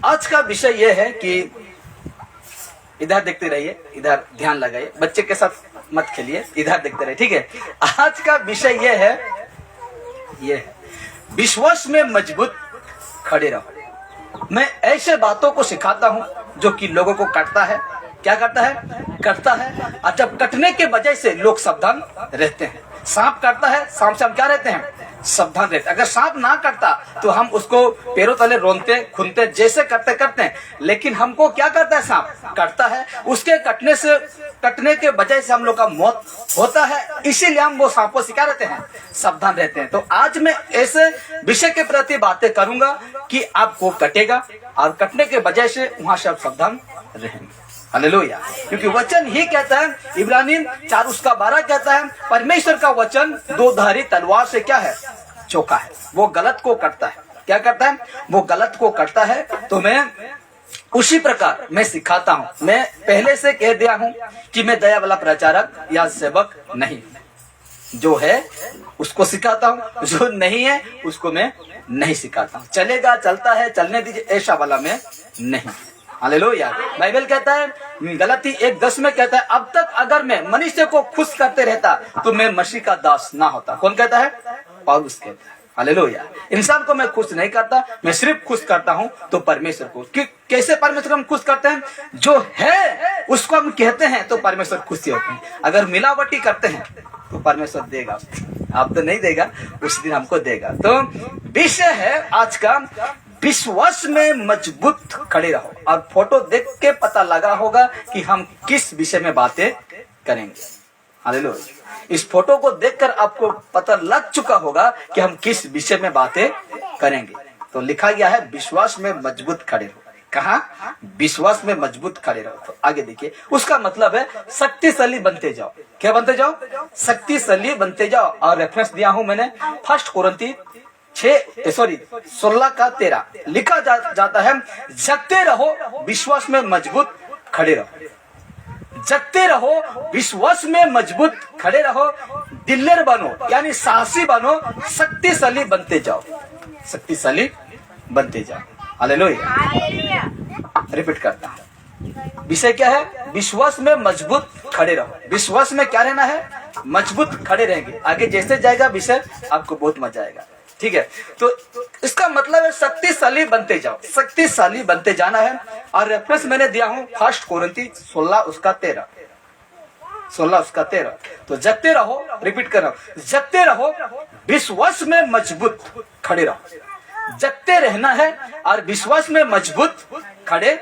आज का विषय यह है कि इधर देखते रहिए, इधर ध्यान लगाइए, बच्चे के साथ मत खेलिए, इधर देखते रहिए, ठीक है। आज का विषय यह है विश्वास में मजबूत खड़े रहो। मैं ऐसे बातों को सिखाता हूं जो कि लोगों को काटता है। क्या करता है और जब कटने के वजह से लोग सावधान रहते हैं। सांप काटता है, सांप से हम क्या रहते हैं? सावधान रहते हैं। अगर सांप ना काटता तो हम उसको पैरों तले रोनते खूनते जैसे करते हैं, लेकिन हमको क्या करता है? सांप काटता है, उसके कटने के वजह से हम लोग का मौत होता है, इसीलिए हम वो सांपों से क्या रहते हैं? सावधान रहते हैं। तो आज मैं ऐसे विषय के प्रति बातें करूंगा कि आपको कटेगा और कटने के वजह से वहां से आप सावधान रहेंगे। हालेलुया। क्योंकि वचन ही कहता है, इब्रानी 4:12 कहता है, परमेश्वर का वचन दो धारी तलवार से क्या है? चौका है। वो गलत को कटता है। क्या करता है? वो गलत को कटता है। तो मैं उसी प्रकार मैं सिखाता हूं। मैं पहले से कह दिया हूं कि मैं दया वाला प्रचारक या सेवक नहीं, जो है उसको सिखाता हूं, जो नहीं है उसको मैं नहीं सिखाता हूं। चलेगा, चलता है, चलने दीजिए, ऐसा वाला मैं नहीं। हालेलुया। बाइबल कहता है, गलती 1:10 में कहता है, अब तक अगर मैं मनुष्य को खुश करते रहता तो मैं मसीह का दास ना होता। कौन कहता है? पौलुस कहता है। हालेलुया। इंसान को मैं खुश नहीं करता, मैं सिर्फ खुश करता हूं तो परमेश्वर को। कैसे परमेश्वर को हम खुश करते हैं? जो है उसको हम कहते हैं तो परमेश्वर खुशी होते हैं। अगर मिलावटी करते हैं तो परमेश्वर देगा, आप तो नहीं देगा, उस दिन हमको देगा। तो विषय है आज का, विश्वास में मजबूत खड़े रहो। और फोटो देख के पता लगा होगा कि हम किस विषय में बातें करेंगे। हालेलुया। इस फोटो को देखकर आपको पता लग चुका होगा कि हम किस विषय में बातें करेंगे। तो लिखा गया है विश्वास में मजबूत खड़े रहो। कहा? विश्वास में मजबूत खड़े रहो। तो आगे देखिए, उसका मतलब है शक्तिशाली बनते जाओ। क्या बनते जाओ? शक्तिशाली बनते जाओ। और रेफरेंस दिया हूं मैंने 1 कोरिन्थी 16:13 लिखा जाता है, जगते रहो, विश्वास में मजबूत खड़े रहो। जगते रहो, विश्वास में मजबूत खड़े रहो, दिलेर बनो, यानी साहसी बनो, शक्तिशाली बनते जाओ, शक्तिशाली बनते जाओ। हालेलुया। रिपीट करता हूं, विषय क्या है? विश्वास में मजबूत खड़े रहो। विश्वास में क्या रहना है? मजबूत खड़े रहेंगे। आगे जैसे जाएगा विषय आपको बहुत मजा आएगा, ठीक है। तो इसका मतलब है शक्तिशाली बनते जाओ, शक्तिशाली बनते जाना है। और रेफरेंस मैंने दिया हूं 1 कोरिन्थी 16:13। तो जगते रहो, रिपीट कर रहा हूं, जगते रहो, विश्वास में मजबूत खड़े रहो। जगते रहना है और विश्वास में मजबूत खड़े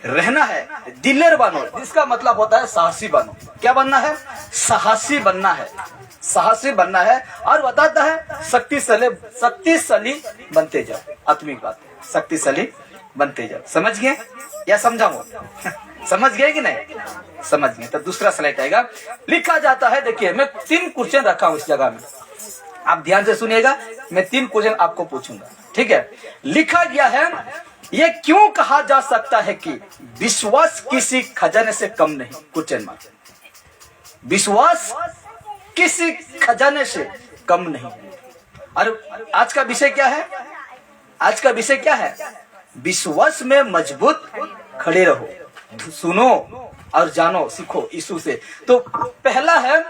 रहना है। दिलेर बनो, जिसका मतलब होता है साहसी बनो। क्या बनना है? साहसी बनना है, साहसी बनना है। और बताता है शक्तिशाली बनते जाओ। आत्मिक बात, शक्तिशाली बनते जाओ। समझ गए या समझाऊं? समझ गए कि नहीं? समझ गए। तो दूसरा स्लाइड आएगा। लिखा जाता है, देखिए मैं 3 क्वेश्चन रखा हूं इस जगह में, आप ध्यान से सुनिएगा। मैं 3 क्वेश्चन आपको पूछूंगा, ठीक है। लिखा गया है, ये क्यों कहा जा सकता है कि विश्वास किसी खजाने से कम नहीं? Question mark. विश्वास किसी खजाने से कम नहीं। और आज का विषय क्या है? आज का विषय क्या है? विश्वास में मजबूत खड़े रहो, सुनो और जानो, सीखो यीशु से। तो पहला है,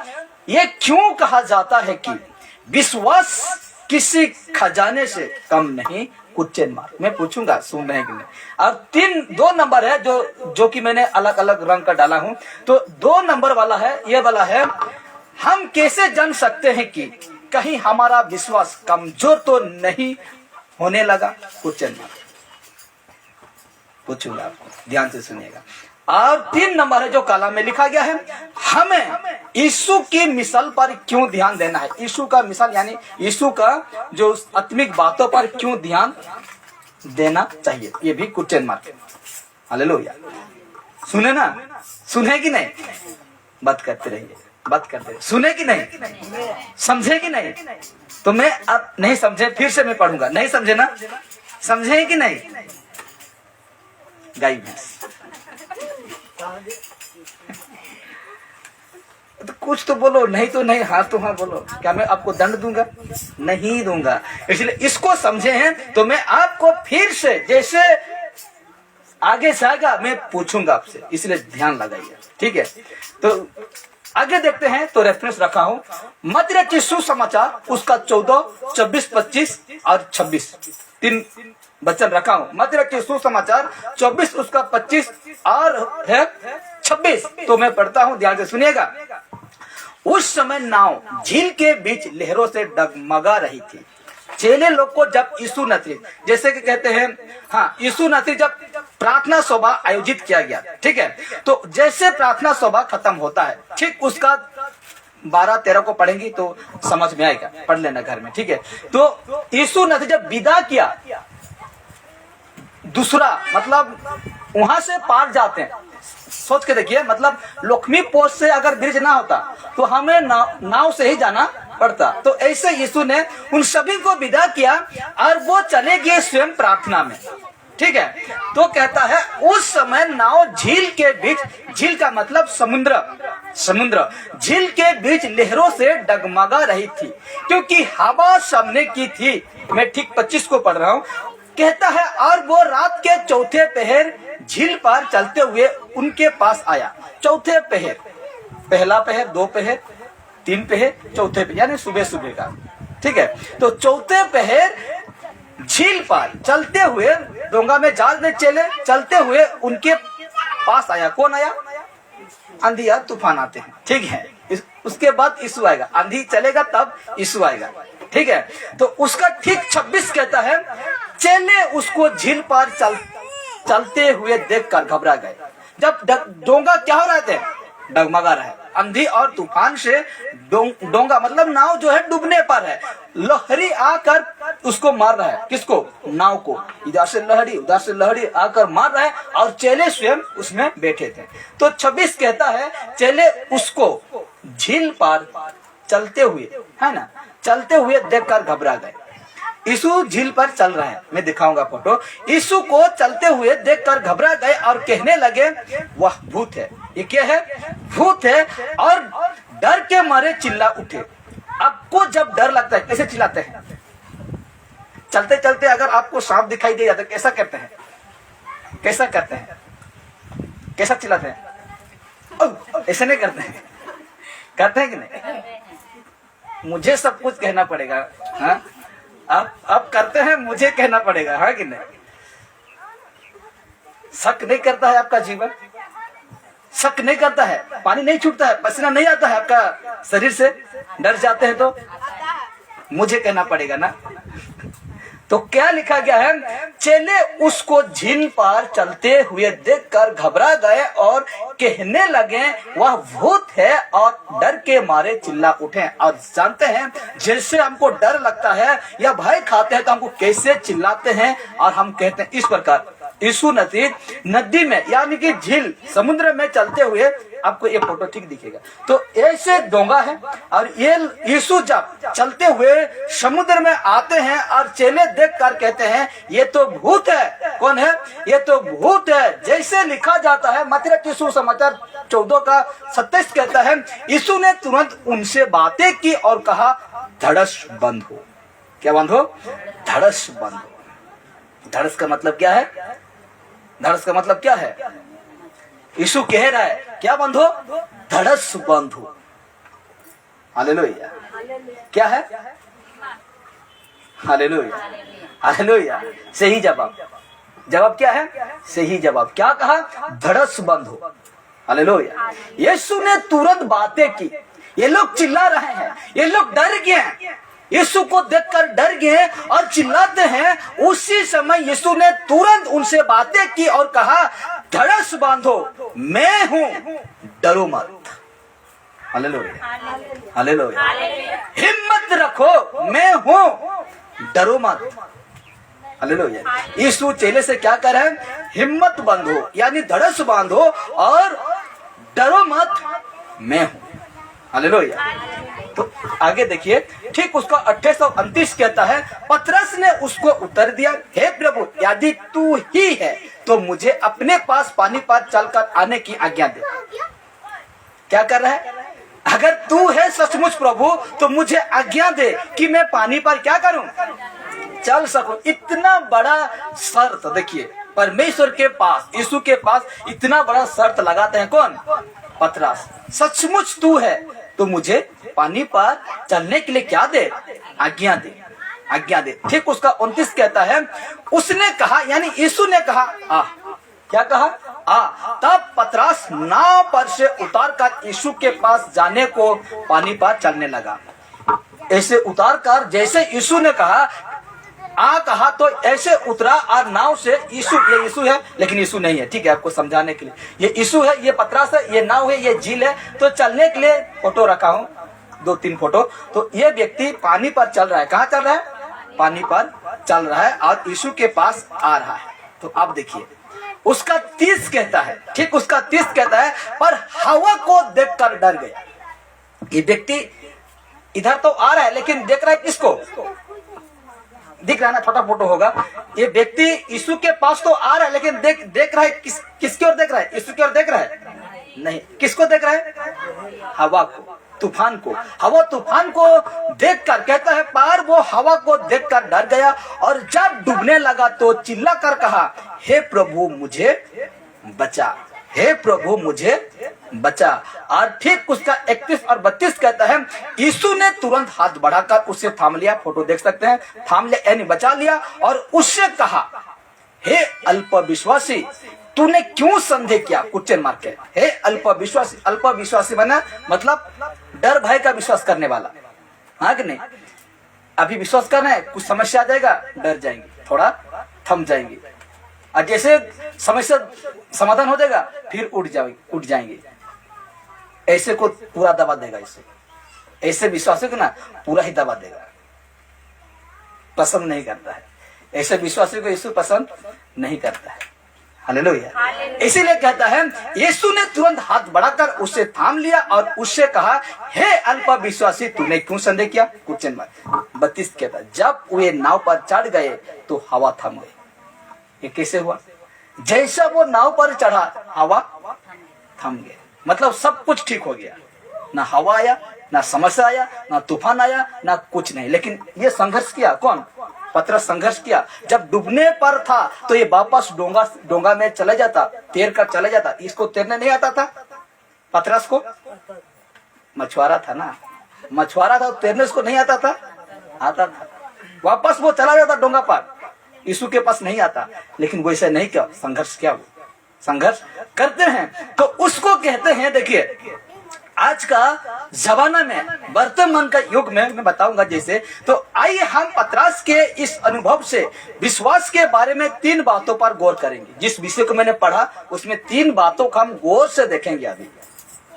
ये क्यों कहा जाता है कि विश्वास किसी खजाने से कम नहीं? Question mark. मैं पूछूंगा, सुन रहे हैं कि नहीं? और 2 नंबर है जो कि मैंने अलग अलग रंग का डाला हूं। तो 2 नंबर वाला है, ये वाला है, हम कैसे जान सकते हैं कि कहीं हमारा विश्वास कमजोर तो नहीं होने लगा? क्वेश्चन मार्क पूछूंगा आपको, ध्यान से सुनिएगा। और 3 नंबर है जो काला में लिखा गया है, हमें यीशु की मिसाल पर क्यों ध्यान देना है? यीशु का मिसाल यानी यीशु का जो आत्मिक बातों पर क्यों ध्यान देना चाहिए? ये भी क्वेश्चन मार्क है। हालेलुया। सुने ना? सुने कि नहीं? बात करते रहिए, बात करते रहिए। सुने कि नहीं? समझे कि नहीं? तो मैं अब नहीं समझे, फिर से मैं पढ़ूंगा। नहीं समझे ना? समझे कि नहीं? गाय भैंस तो कुछ तो बोलो, नहीं तो नहीं, हाँ तो हाँ बोलो। क्या मैं आपको दंड दूंगा? नहीं दूंगा। इसलिए इसको समझे हैं तो मैं आपको फिर से, जैसे आगे से आएगा मैं पूछूंगा आपसे, इसलिए ध्यान लगाइए, ठीक है। तो आगे देखते हैं, तो रेफरेंस रखा हूं मत्ती रचित सुसमाचार उसका 14, 24, 25 और 26 तीन वचन रखा हूं। मत्ती रचित सुसमाचार 24 उसका 25 और है 26। तो मैं पढ़ता हूं, ध्यान से सुनिएगा। उस समय नाव झील के बीच लहरों से डगमगा रही थी। चेले लोग को जब यीशु नसरी, जैसे कि कहते हैं, हाँ, यीशु नसरी जब प्रार्थना सभा आयोजित किया गया, ठीक है, तो जैसे प्रार्थना सभा खत्म होता है, ठीक उसका 12-13 को पढ़ेंगी तो समझ में आएगा, पढ़ लेना घर में, ठीक है। तो यीशु नसरी जब विदा किया, दूसरा मतलब वहां से पार जाते हैं, सोच के देखिए, मतलब लक्ष्मी पोस्ट से अगर ब्रिज ना होता तो हमें नाव से ही जाना पड़ता। तो ऐसे यीशु ने उन सभी को विदा किया और वो चले गए स्वयं प्रार्थना में, ठीक है। तो कहता है उस समय नाव झील के बीच, झील का मतलब समुद्र, समुद्र झील के बीच लहरों से डगमगा रही थी क्योंकि हवा सामने की थी। मैं ठीक 25 को पढ़ रहा हूँ। कहता है और वो रात के चौथे पहर झील पर चलते हुए उनके पास आया। चौथे पहर, पहला पहर, 2 पहर, 3 पहर, चौथे पहर, यानी सुबह सुबह का, ठीक है। तो चौथे पहर झील पर चलते हुए, डोंगा में जाल में चले चलते हुए उनके पास आया। कौन आया? आंधी या तूफान आते हैं, ठीक है। उसके बाद यीशु आएगा, आंधी चलेगा तब यीशु आएगा, ठीक है। तो उसका ठीक 26 कहता है चेले उसको झील पर चलते हुए देखकर घबरा गए। जब डोंगा क्या हो रहे थे? डगमगा रहा है। आंधी और तूफान से डोंगा मतलब नाव जो है डूबने पर है। लहरी आकर उसको मार रहा है। किसको? नाव को। इधर से लहरी उधर से लहरी आकर मार रहा है और चेले स्वयं उसमें बैठे थे। तो 26 कहता है चेले उसको झील पर चलते हुए, है ना, चलते हुए देखकर घबरा गए। यीशु झील पर चल रहा है, मैं दिखाऊंगा फोटो। यीशु को चलते हुए देखकर घबरा गए और कहने लगे वह भूत है। ये क्या है? भूत है। और डर के मारे चिल्ला उठे। आपको जब डर लगता है कैसे चिल्लाते हैं? चलते चलते अगर आपको सांप दिखाई दे जाता है कैसा करते हैं? कैसा करते हैं? कैसा चिल्लाते हैं? ऐसे नहीं करते हैं? करते हैं कि नहीं? मुझे सब कुछ कहना पड़ेगा, हाँ? आप करते हैं, मुझे कहना पड़ेगा, हाँ कि नहीं? शक नहीं करता है आपका जीवन? शक नहीं करता है? पानी नहीं छूटता है? पसीना नहीं आता है आपका शरीर से? डर जाते हैं तो मुझे कहना पड़ेगा ना। तो क्या लिखा गया है? चेले उसको झील पर चलते हुए देखकर घबरा गए और कहने लगे वह भूत है और डर के मारे चिल्ला उठे। और जानते हैं जैसे हमको डर लगता है या भय खाते हैं तो हमको कैसे चिल्लाते हैं और हम कहते हैं इस प्रकार। यीशु नदी में यानी कि झील समुद्र में चलते हुए, आपको ये फोटो ठीक दिखेगा। तो ऐसे डोंगा है और ये यीशु जब चलते हुए समुद्र में आते हैं और चेले देखकर कहते हैं ये तो भूत है। कौन है? ये तो भूत है। जैसे लिखा जाता है मत्ती रचित सुसमाचार 14 का 27 कहता है यीशु ने तुरंत उनसे बातें की और कहा धड़स बंद हो। क्या बंद हो? धड़स बंद हो। धड़स का मतलब क्या है? धड़स का मतलब क्या है? यीशु कह रहा है क्या बंद हो? धड़स बंद हो। हालेलुया। क्या है? Hallelujah, hallelujah. सही जवाब। जवाब क्या है? सही जवाब। क्या कहा? धड़स बंद हो। हालेलुया। यीशु ने तुरंत बातें की। ये लोग चिल्ला रहे हैं, ये लोग डर गए हैं, यीशु को देखकर डर गए और चिल्लाते हैं। उसी समय यीशु ने तुरंत उनसे बातें की और कहा धड़स बांधो, मैं हूं, डरो मत। Hallelujah, hallelujah. हिम्मत रखो, मैं हूं, डरो मत। हालेलुया। यीशु चेले से क्या कर रहे हैं? हिम्मत बांधो यानी धड़स बांधो और डरो मत, मैं हूं। हालेलुया। तो आगे देखिए, ठीक उसका 28-29 कहता है पतरस ने उसको उत्तर दिया हे प्रभु यदि तू ही है तो मुझे अपने पास पानी पर चलकर आने की आज्ञा दे। क्या कर रहा है? अगर तू है सचमुच प्रभु तो मुझे आज्ञा दे कि मैं पानी पर क्या करूं? चल सकूं। इतना बड़ा शर्त देखिए, परमेश्वर के पास, यीशु के पास इतना बड़ा शर्त लगाते हैं कौन? पतरस। सचमुच तू है तो मुझे पानी पर चलने के लिए क्या दे? आज्ञा दे, आज्ञा दे। ठीक उसका 29 कहता है, उसने कहा, यानी यीशु ने कहा आ। क्या कहा? आ। तब पतरस नाव पर से उतार कर यीशु के पास जाने को पानी पर चलने लगा। ऐसे उतार कर, जैसे यीशु ने कहा आ कहा तो ऐसे उतरा और नाव से यीशु, ये यीशु है लेकिन यीशु नहीं है, ठीक है, आपको समझाने के लिए। ये यीशु है, ये पतरस है, ये नाव है, ये झील है। तो चलने के लिए फोटो रखा हूं, 2-3 फोटो। तो ये व्यक्ति पानी पर चल रहा है। कहाँ चल रहा है? पानी पर चल रहा है और यीशु के पास आ रहा है। तो आप देखिए उसका 30 कहता है, ठीक उसका 30 कहता है, पर हवा को देखकर डर गया। ये व्यक्ति इधर तो आ रहा है लेकिन देख रहा है किसको? दिख रहा है ना, छोटा फोटो होगा। ये व्यक्ति यीशु के पास तो आ रहा है लेकिन देख रहा है किसकी ओर देख रहा है? यीशु की ओर देख रहा है? नहीं। किसको देख रहा है? हवा को, तूफान को। हवा तूफान को देखकर कहता है, पर वो हवा को देखकर डर गया और जब डूबने लगा तो चिल्ला कर कहा, हे प्रभु मुझे बचा, हे प्रभु मुझे बचा। और ठीक उसका 31 और 32 कहता है, यीशु ने तुरंत हाथ बढ़ाकर उसे थाम लिया। फोटो देख सकते हैं, थाम लिया यानी बचा लिया। और उससे कहा, हे अल्प विश्वासी तूने क्यों संदेह किया? क्वेश्चन मार्क है। हे अल्प विश्वासी, अल्प विश्वासी बना मतलब डर भय का विश्वास करने वाला, हाँ कि नहीं? अभी विश्वास करना है, कुछ समस्या आ जाएगा, डर जाएंगे, थोड़ा थम जाएंगे, और जैसे समस्या समाधान हो जाएगा फिर उठ जाएंगे। ऐसे को पूरा दबा देगा, ऐसे विश्वास को ना पूरा ही दबा देगा, पसंद नहीं करता है। ऐसे विश्वासी को यीशु पसंद नहीं करता है। हालेलुया। इसीलिए कहता है, यीशु ने तुरंत हाथ बढ़ाकर उसे थाम लिया और उससे कहा, हे अल्प विश्वासी तूने क्यों संदेह किया? Question mark. 32 कहता है, जब वे नाव पर चढ़ गए तो हवा थम गई। ये कैसे हुआ? जैसा वो नाव पर चढ़ा हवा थम गया, मतलब सब कुछ ठीक हो गया। ना हवा आया, ना समस्या आया, ना तूफान आया, ना कुछ नहीं। लेकिन ये संघर्ष किया कौन? पतरस संघर्ष किया। जब डूबने पर था तो ये वापस डोंगा में चला जाता, तैर कर चला जाता। इसको तैरने नहीं आता था पतरस को, मछुआरा था ना, मछुआरा था, तैरने उसको नहीं आता था, आता था। वापस वो चला जाता डोंगा पर, यीशु के पास नहीं आता। लेकिन वो ऐसा नहीं किया, संघर्ष किया, वो संघर्ष करते हैं। तो उसको कहते हैं, देखिए आज का जमाना में, वर्तमान का युग में मैं बताऊंगा जैसे। तो आइए हम पतरस के इस अनुभव से विश्वास के बारे में 3 बातों पर गौर करेंगे। जिस विषय को मैंने पढ़ा उसमें 3 बातों को हम गौर से देखेंगे। अभी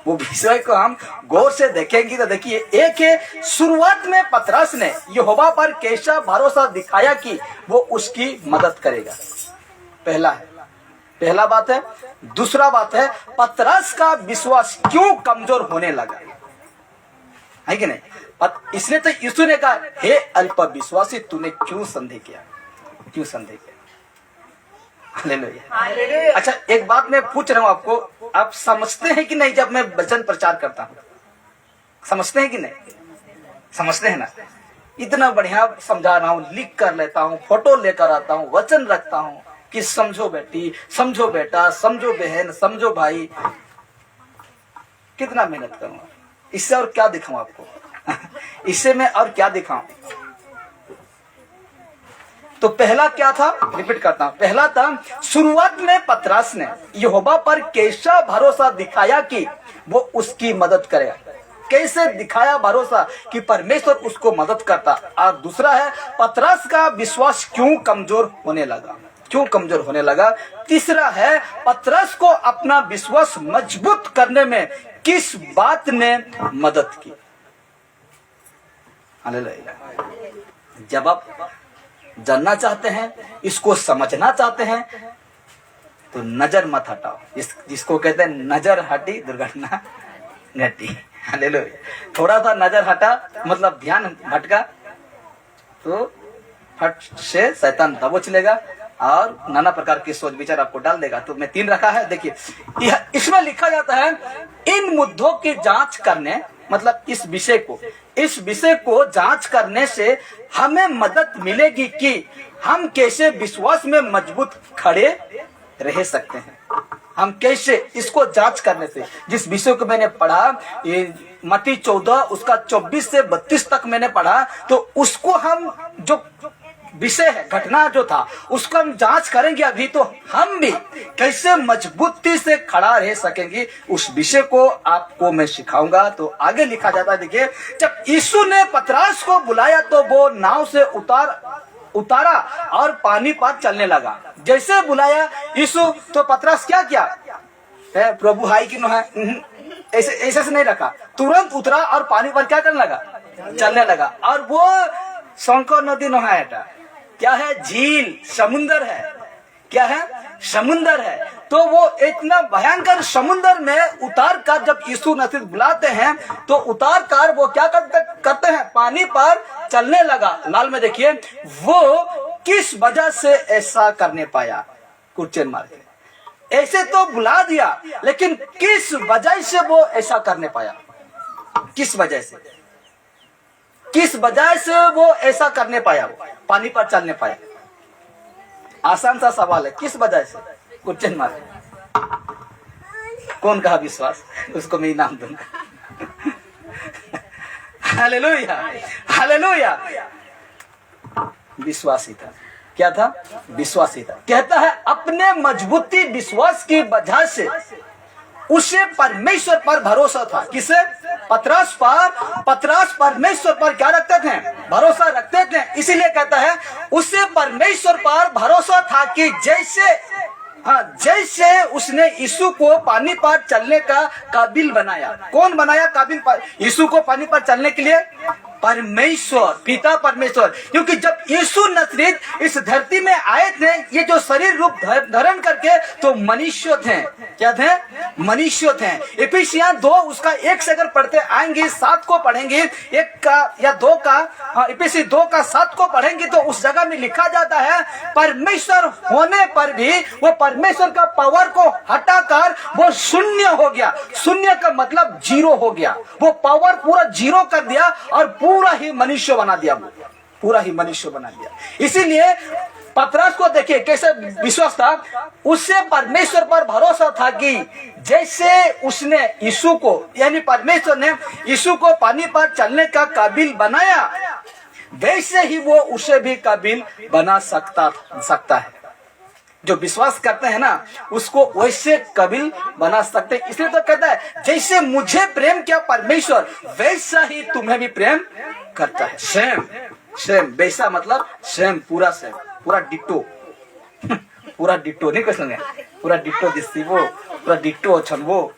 वो विषय को हम गौर से देखेंगे। तो देखिए, एक है, शुरुआत में पतरस ने यहोवा पर कैसा भरोसा दिखाया कि वो उसकी मदद करेगा। पहला बात है। दूसरा बात है, पतरस का विश्वास क्यों कमजोर होने लगा, है कि नहीं? इसलिए तो यीशु ने कहा, हे अल्प विश्वासी तूने क्यों संदेह किया? क्यों संदेह किया? हालेलुया। अच्छा, एक बात मैं पूछ रहा हूं आपको, आप समझते हैं कि नहीं? जब मैं वचन प्रचार करता हूं, समझते हैं कि नहीं? समझते हैं ना? इतना बढ़िया समझा रहा हूं, लिख कर लेता हूं, फोटो लेकर आता हूं, वचन रखता हूं कि समझो बेटी, समझो बेटा, समझो बहन, समझो भाई। कितना मेहनत करूं, इससे और क्या दिखाऊं आपको? इससे मैं और क्या दिखाऊं? तो पहला क्या था, रिपीट करता हूं। पहला था, शुरुआत में पतरस ने यहोवा पर कैसा भरोसा दिखाया कि वो उसकी मदद करेगा। कैसे दिखाया भरोसा कि परमेश्वर उसको मदद करता। और दूसरा है, पतरस का विश्वास क्यों कमजोर होने लगा, क्यों कमजोर होने लगा। तीसरा है, पतरस को अपना विश्वास मजबूत करने में किस बात ने मदद की। हालेलुया। जब आप जानना चाहते हैं, इसको समझना चाहते हैं, तो नजर मत हटाओ। जिसको कहते हैं नजर हटी दुर्घटना घटी। हालेलुया। थोड़ा सा नजर हटा मतलब ध्यान भटका तो फट से शैतान दबोच लेगा और नाना प्रकार की सोच विचार आपको डाल देगा। तो मैं 3 रखा है, देखिए इसमें लिखा जाता है, इन मुद्दों की जांच करने मतलब इस विषय को जांच करने से हमें मदद मिलेगी कि हम कैसे विश्वास में मजबूत खड़े रह सकते हैं। हम कैसे, इसको जांच करने से, जिस विषय को मैंने पढ़ा, ये मत्ती 14 उसका 24 से 32 तक मैंने पढ़ा, तो उसको हम जो विषय है, घटना जो था, उसको हम जांच करेंगे अभी, तो हम भी कैसे मजबूती से खड़ा रह सकेंगे, उस विषय को आपको मैं सिखाऊंगा। तो आगे लिखा जाता है, देखिए, जब यीशु ने पतरस को बुलाया तो वो नाव से उतारा और पानी पर चलने लगा। जैसे बुलाया यीशु तो पतरस क्या किया, प्रभु हाई की नो है, ऐसे से नहीं रखा, तुरंत उतरा और पानी पर क्या करने लगा, चलने लगा। और वो शंकर नदी नो है, क्या है, झील, समुन्दर है, क्या है, समुन्दर है। तो वो इतना भयंकर समुन्दर में उतार कर जब यीशु मसीह बुलाते हैं तो उतार कर वो क्या करते हैं, पानी पर चलने लगा। लाल में देखिए, वो किस वजह से ऐसा करने पाया, क्वेश्चन मार्क। ऐसे तो बुला दिया, लेकिन किस वजह से वो ऐसा करने पाया, किस वजह से, किस वजह से वो ऐसा करने पाया, वो पानी पर चलने पाया। आसान सा सवाल है, किस वजह से, क्वेश्चन मार्क। कौन कहा विश्वास, उसको मैं इनाम दूंगा। Hallelujah, hallelujah. विश्वास ही था, क्या था, विश्वास ही था। कहता है अपने मजबूती विश्वास की वजह से उसे परमेश्वर पर भरोसा था। किसे, पतरस पर। पतरस परमेश्वर पर क्या रखते थे, भरोसा रखते थे। इसीलिए कहता है उसे परमेश्वर पर भरोसा था कि जैसे उसने यीशु को पानी पर चलने का काबिल बनाया। कौन बनाया काबिल यीशु को पानी पर चलने के लिए, परमेश्वर, पिता परमेश्वर। क्योंकि जब यीशु नसरीत इस धरती में आए थे, ये जो शरीर रूप धारण करके, तो मनुष्य थे, क्या थे, मनुष्य थे। इफिसियन 2 उसका 1 से अगर पढ़ते आएंगे, 7 को पढ़ेंगे, 1 का या 2 का, इफिसी 2 का 7 को पढ़ेंगे, तो उस जगह में लिखा जाता है परमेश्वर होने पर भी वो परमेश्वर का पावर को हटाकर वो शून्य हो गया। शून्य का मतलब जीरो हो गया, वो पावर पूरा जीरो कर दिया और पूरा ही मनुष्य बना दिया, पूरा ही मनुष्य बना दिया। इसीलिए पतरस को देखिए कैसे विश्वास था, उससे परमेश्वर पर भरोसा था कि जैसे उसने यीशु को, यानी परमेश्वर ने यीशु को पानी पर चलने का काबिल बनाया, वैसे ही वो उसे भी काबिल बना सकता है। जो विश्वास करते हैं ना, उसको वैसे काबिल बना सकते हैं। इसलिए तो कहता है जैसे मुझे प्रेम किया परमेश्वर, वैसा ही तुम्हें भी प्रेम करता है। सेम, सेम, वैसा मतलब सेम, पूरा सेम, पूरा डिट्टो। पूरा डिट्टो नहीं कुछ नहीं, पूरा डिट्टो दिसती वो, पूरा डिट्टो छन वो,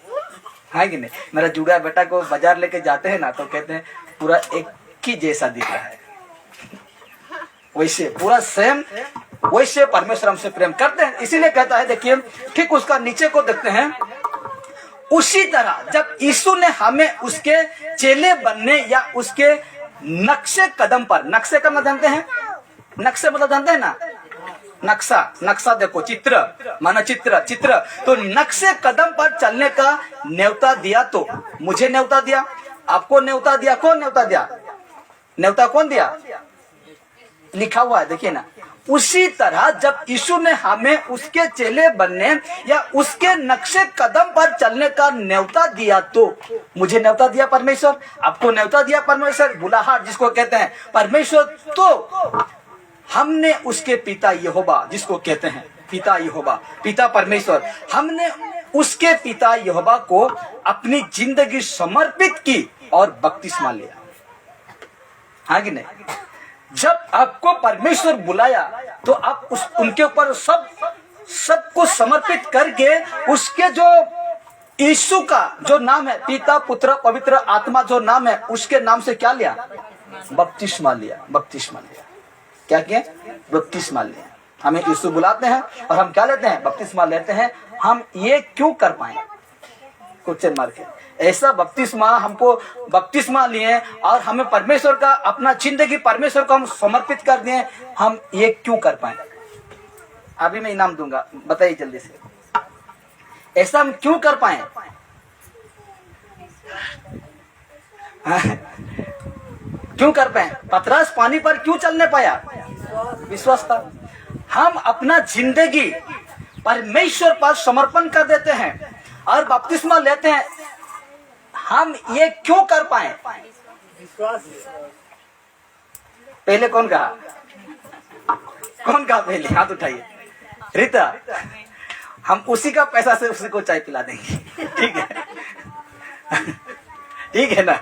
है कि नहीं। मेरा जुड़ा बेटा को बाजार लेके जाते हैं ना, तो कहते हैं पूरा एक ही जैसा दिख रहा है। वैसे पूरा सेम, वैसे परमेश्वर हमसे प्रेम करते हैं। इसीलिए कहता है, देखिए ठीक उसका नीचे को देखते हैं, उसी तरह जब यीशु ने हमें उसके चेले बनने या उसके नक्शे कदम पर, नक्शे का मतलब जानते हैं, नक्शे मतलब जानते हैं ना, नक्शा, नक्शा देखो, चित्र, मानचित्र, चित्र, तो नक्शे कदम पर चलने का न्योता दिया। तो मुझे न्योता दिया, आपको न्योता दिया, कौन न्योता दिया, न्योता कौन दिया, लिखा हुआ है, देखिए ना। उसी तरह जब यीशु ने हमें उसके चेले बनने या उसके नक्शे कदम पर चलने का न्योता दिया, तो मुझे न्योता दिया परमेश्वर, आपको न्योता दिया परमेश्वर, बुलाहट जिसको कहते हैं परमेश्वर, तो हमने उसके पिता यहोवा, जिसको कहते हैं पिता यहोवा, पिता परमेश्वर, हमने उसके पिता यहोवा को अपनी जिंदगी समर्पित की और बपतिस्मा लिया। हाँ कि नहीं। जब आपको परमेश्वर बुलाया तो आप उनके ऊपर सब कुछ समर्पित करके, उसके जो यीशु का जो नाम है, पिता पुत्र पवित्र आत्मा जो नाम है, उसके नाम से क्या लिया, बपतिस्मा लिया, बपतिस्मा लिया। क्या किया, बपतिस्मा लिया। हमें यीशु बुलाते हैं और हम क्या लेते हैं, बपतिस्मा लेते हैं। हम ये क्यों कर पाए, क्वेश्चन मार्क है। ऐसा बपतिस्मा, हमको बपतिस्मा लिए और हमें परमेश्वर का अपना जिंदगी परमेश्वर को हम समर्पित कर दिए, हम ये क्यों कर पाए। अभी मैं इनाम दूंगा, बताइए जल्दी से, ऐसा हम क्यों कर पाए। क्यों कर पाए? पतरस पानी पर क्यों चलने पाया? विश्वास था। हम अपना जिंदगी परमेश्वर पर समर्पण कर देते हैं और बपतिस्मा लेते हैं, हम ये क्यों कर पाए? पहले कौन कहा? कौन कहा पहले? हाथ उठाइए। रीता, हम उसी का पैसा से उसी को चाय पिला देंगे, ठीक है? ठीक है ना?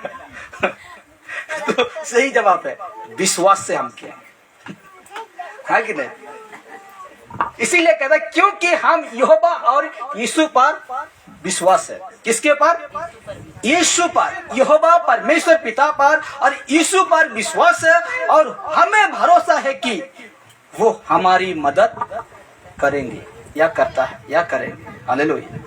तो सही जवाब है विश्वास से हम किया है कि नहीं? इसीलिए कहता है क्योंकि हम यहोवा और यीशु पर विश्वास है। किसके पर? यीशु पर, यहोवा परमेश्वर पिता पर और यीशु पर विश्वास है और हमें भरोसा है कि वो हमारी मदद करेंगे या करता है या करेंगे। Hallelujah,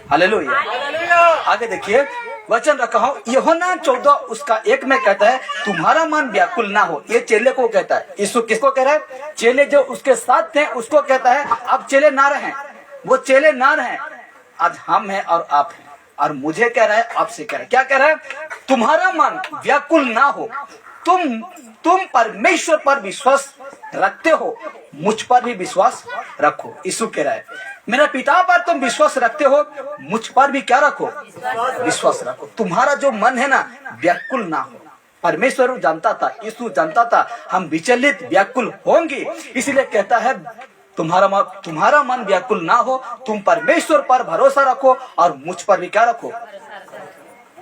hallelujah. आगे देखिए वचन रखा हूं यूहन्ना 14 उसका 1 में कहता है तुम्हारा मन व्याकुल ना हो। ये चेले को कहता है। यीशु किसको कह रहा है? चेले जो उसके साथ थे उसको कहता है। अब चेले ना रहे, वो चेले ना रहे, आज हम हैं और आप हैं, और मुझे कह रहा है, आपसे कह रहा है। क्या कह रहा है? तुम्हारा मन व्याकुल ना हो, तुम परमेश्वर पर विश्वास रखते हो, मुझ पर भी विश्वास रखो। यीशु कह रहा है मेरा पिता पर तुम विश्वास रखते हो, मुझ पर भी क्या रखो? विश्वास रखो। तुम्हारा जो मन है ना व्याकुल ना हो। परमेश्वर जानता था, यीशु जानता था हम विचलित व्याकुल होंगे, इसलिए कहता है तुम्हारा मन व्याकुल ना हो, तुम परमेश्वर पर भरोसा रखो और मुझ पर भी क्या रखो?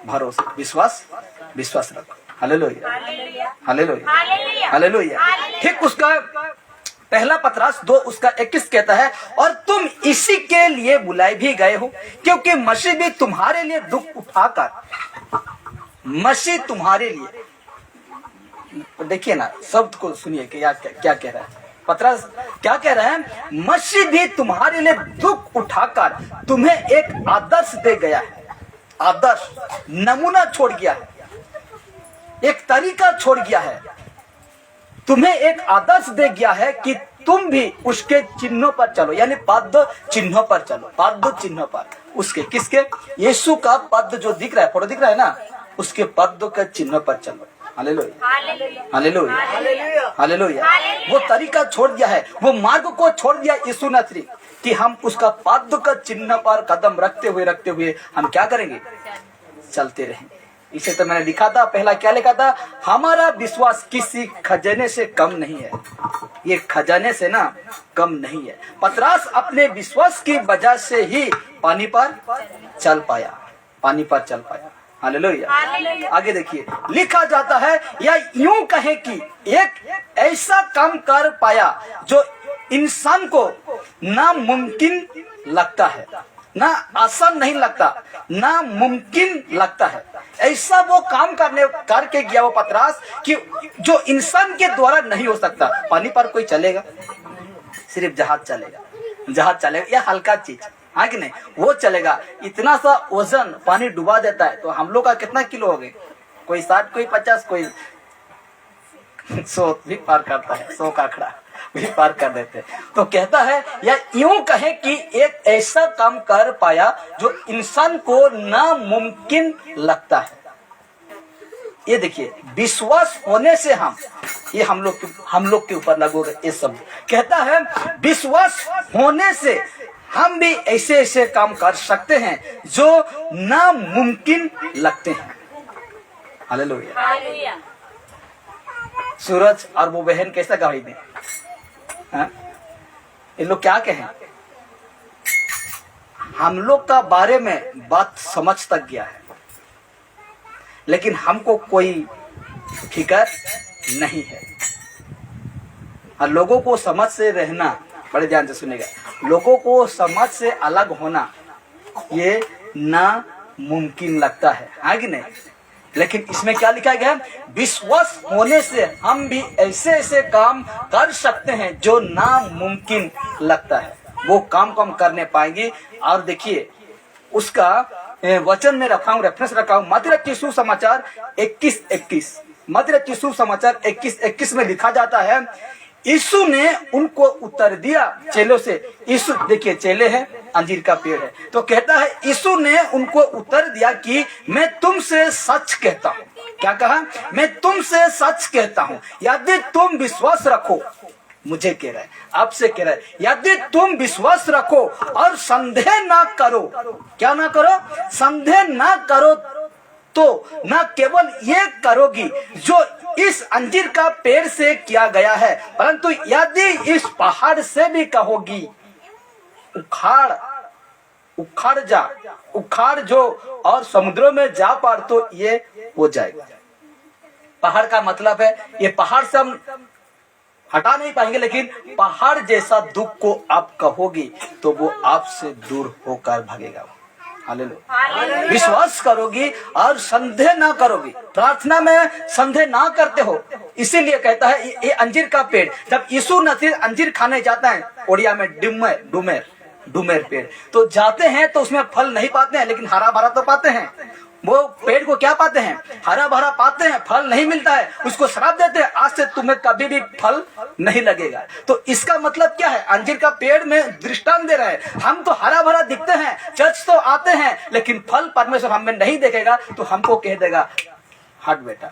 भरोसा, विश्वास रखो। Hallelujah, hallelujah, hallelujah. ठीक उसका पहला पतरस 2 उसका 21 कहता है और तुम इसी के लिए बुलाए भी गए हो क्योंकि मसीह भी तुम्हारे लिए दुख उठाकर, मसीह तुम्हारे लिए, देखिए ना शब्द को सुनिए कि क्या कह रहा है पतरस। क्या कह रहा है? मसीह भी तुम्हारे लिए दुख उठाकर तुम्हें एक आदर्श दे गया है। आदर्श, नमूना छोड़ गया है, एक तरीका छोड़ गया है, तुम्हें एक आदर्श दे गया है कि तुम भी उसके चिन्हों पर चलो, यानी पद चिन्हों पर चलो। पद चिन्हों पर, उसके किसके? यीशु का पद जो दिख रहा है, फोटो दिख रहा है ना, उसके पद के चिन्हों पर चलो। Hallelujah, hallelujah, hallelujah. वो तरीका छोड़ दिया है, वो मार्ग को छोड़ दिया यीशु नसरी कि हम उसका पद का चिन्ह पर कदम रखते हुए हम क्या करेंगे? चलते रहेंगे। इसे तो मैंने लिखा था, पहला क्या लिखा था? हमारा विश्वास किसी खजाने से कम नहीं है। ये खजाने से ना कम नहीं है। पतरस अपने विश्वास की वजह से ही पानी पर चल पाया, पानी पर चल पाया। हालेलुया। आगे देखिए लिखा जाता है या यूं कहे कि एक ऐसा काम कर पाया जो इंसान को नामुमकिन लगता है, ना आसान नहीं लगता, ना मुमकिन लगता है। ऐसा वो काम करके गया वो पतरस कि जो इंसान के द्वारा नहीं हो सकता। पानी पर कोई चलेगा? सिर्फ जहाज चलेगा, या हल्का चीज, हाँ कि नहीं? वो चलेगा। इतना सा वजन पानी डुबा देता है, तो हम लोग का कितना किलो हो गए? कोई 60, कोई 50, कोई 100 भी पार करता है, 100 का आंकड़ा भी पार कर देते। तो कहता है या यूं कहे कि एक ऐसा काम कर पाया जो इंसान को नामुमकिन लगता है। ये देखिए विश्वास होने से हम लोग के ऊपर लागू होगा ये शब्द। कहता है विश्वास होने से हम भी ऐसे काम कर सकते हैं जो नामुमकिन लगते हैं। हालेलुया। सूरज और वो बहन कैसा गवाही दें? ये लोग क्या कहें? हम लोग का बारे में बात समझ तक गया है, लेकिन हमको कोई फिक्र नहीं है। और लोगों को समझ से रहना, बड़े ध्यान से सुनेगा, लोगों को समझ से अलग होना ये नामुमकिन लगता है, हाँ कि नहीं? लेकिन इसमें क्या लिखा गया है? विश्वास होने से हम भी ऐसे काम कर सकते हैं जो नामुमकिन लगता है, वो काम को हम करने पाएंगे। और देखिए उसका वचन में रखा हूं, रेफरेंस रखा हूं, मत्ती रचित सुसमाचार 21:21। मत्ती रचित सुसमाचार 21:21 में लिखा जाता है यीशु ने उनको उत्तर दिया, चेलों से। यीशु देखिए चेले हैं, अंजीर का पेड़ है, तो कहता है यीशु ने उनको उत्तर दिया कि मैं तुमसे सच कहता हूं, क्या कहा? मैं तुमसे सच कहता हूं, यदि तुम विश्वास रखो, मुझे कह रहा है, आपसे कह रहा है, यदि तुम विश्वास रखो और संदेह ना करो, क्या ना करो? संदेह ना करो, तो न केवल ये करोगी जो इस अंजीर का पेड़ से किया गया है, परंतु यदि इस पहाड़ से भी कहोगी उखाड़ जो और समुद्रों में जा पार, तो ये हो जाएगा। पहाड़ का मतलब है, ये पहाड़ से हम हटा नहीं पाएंगे, लेकिन पहाड़ जैसा दुख को आप कहोगी तो वो आपसे दूर होकर भागेगा। हालेलुया। विश्वास करोगी और संदेह ना करोगी। प्रार्थना में संदेह ना करते हो, इसीलिए कहता है ये अंजीर का पेड़, जब यीशु मसीह अंजीर खाने जाता है, ओडिया में डुमेर पेड़, तो जाते हैं तो उसमें फल नहीं पाते हैं, लेकिन हरा भरा तो पाते हैं। वो पेड़ को क्या पाते हैं? हरा भरा पाते हैं, फल नहीं मिलता है, उसको श्राप देते हैं, आज से तुम्हें कभी भी फल नहीं लगेगा। तो इसका मतलब क्या है? अंजीर का पेड़ में दृष्टांत दे रहा है, हम तो हरा भरा दिखते हैं, चर्च तो आते हैं, लेकिन फल परमेश्वर हमें नहीं देखेगा, तो हमको कह देगा हट बेटा,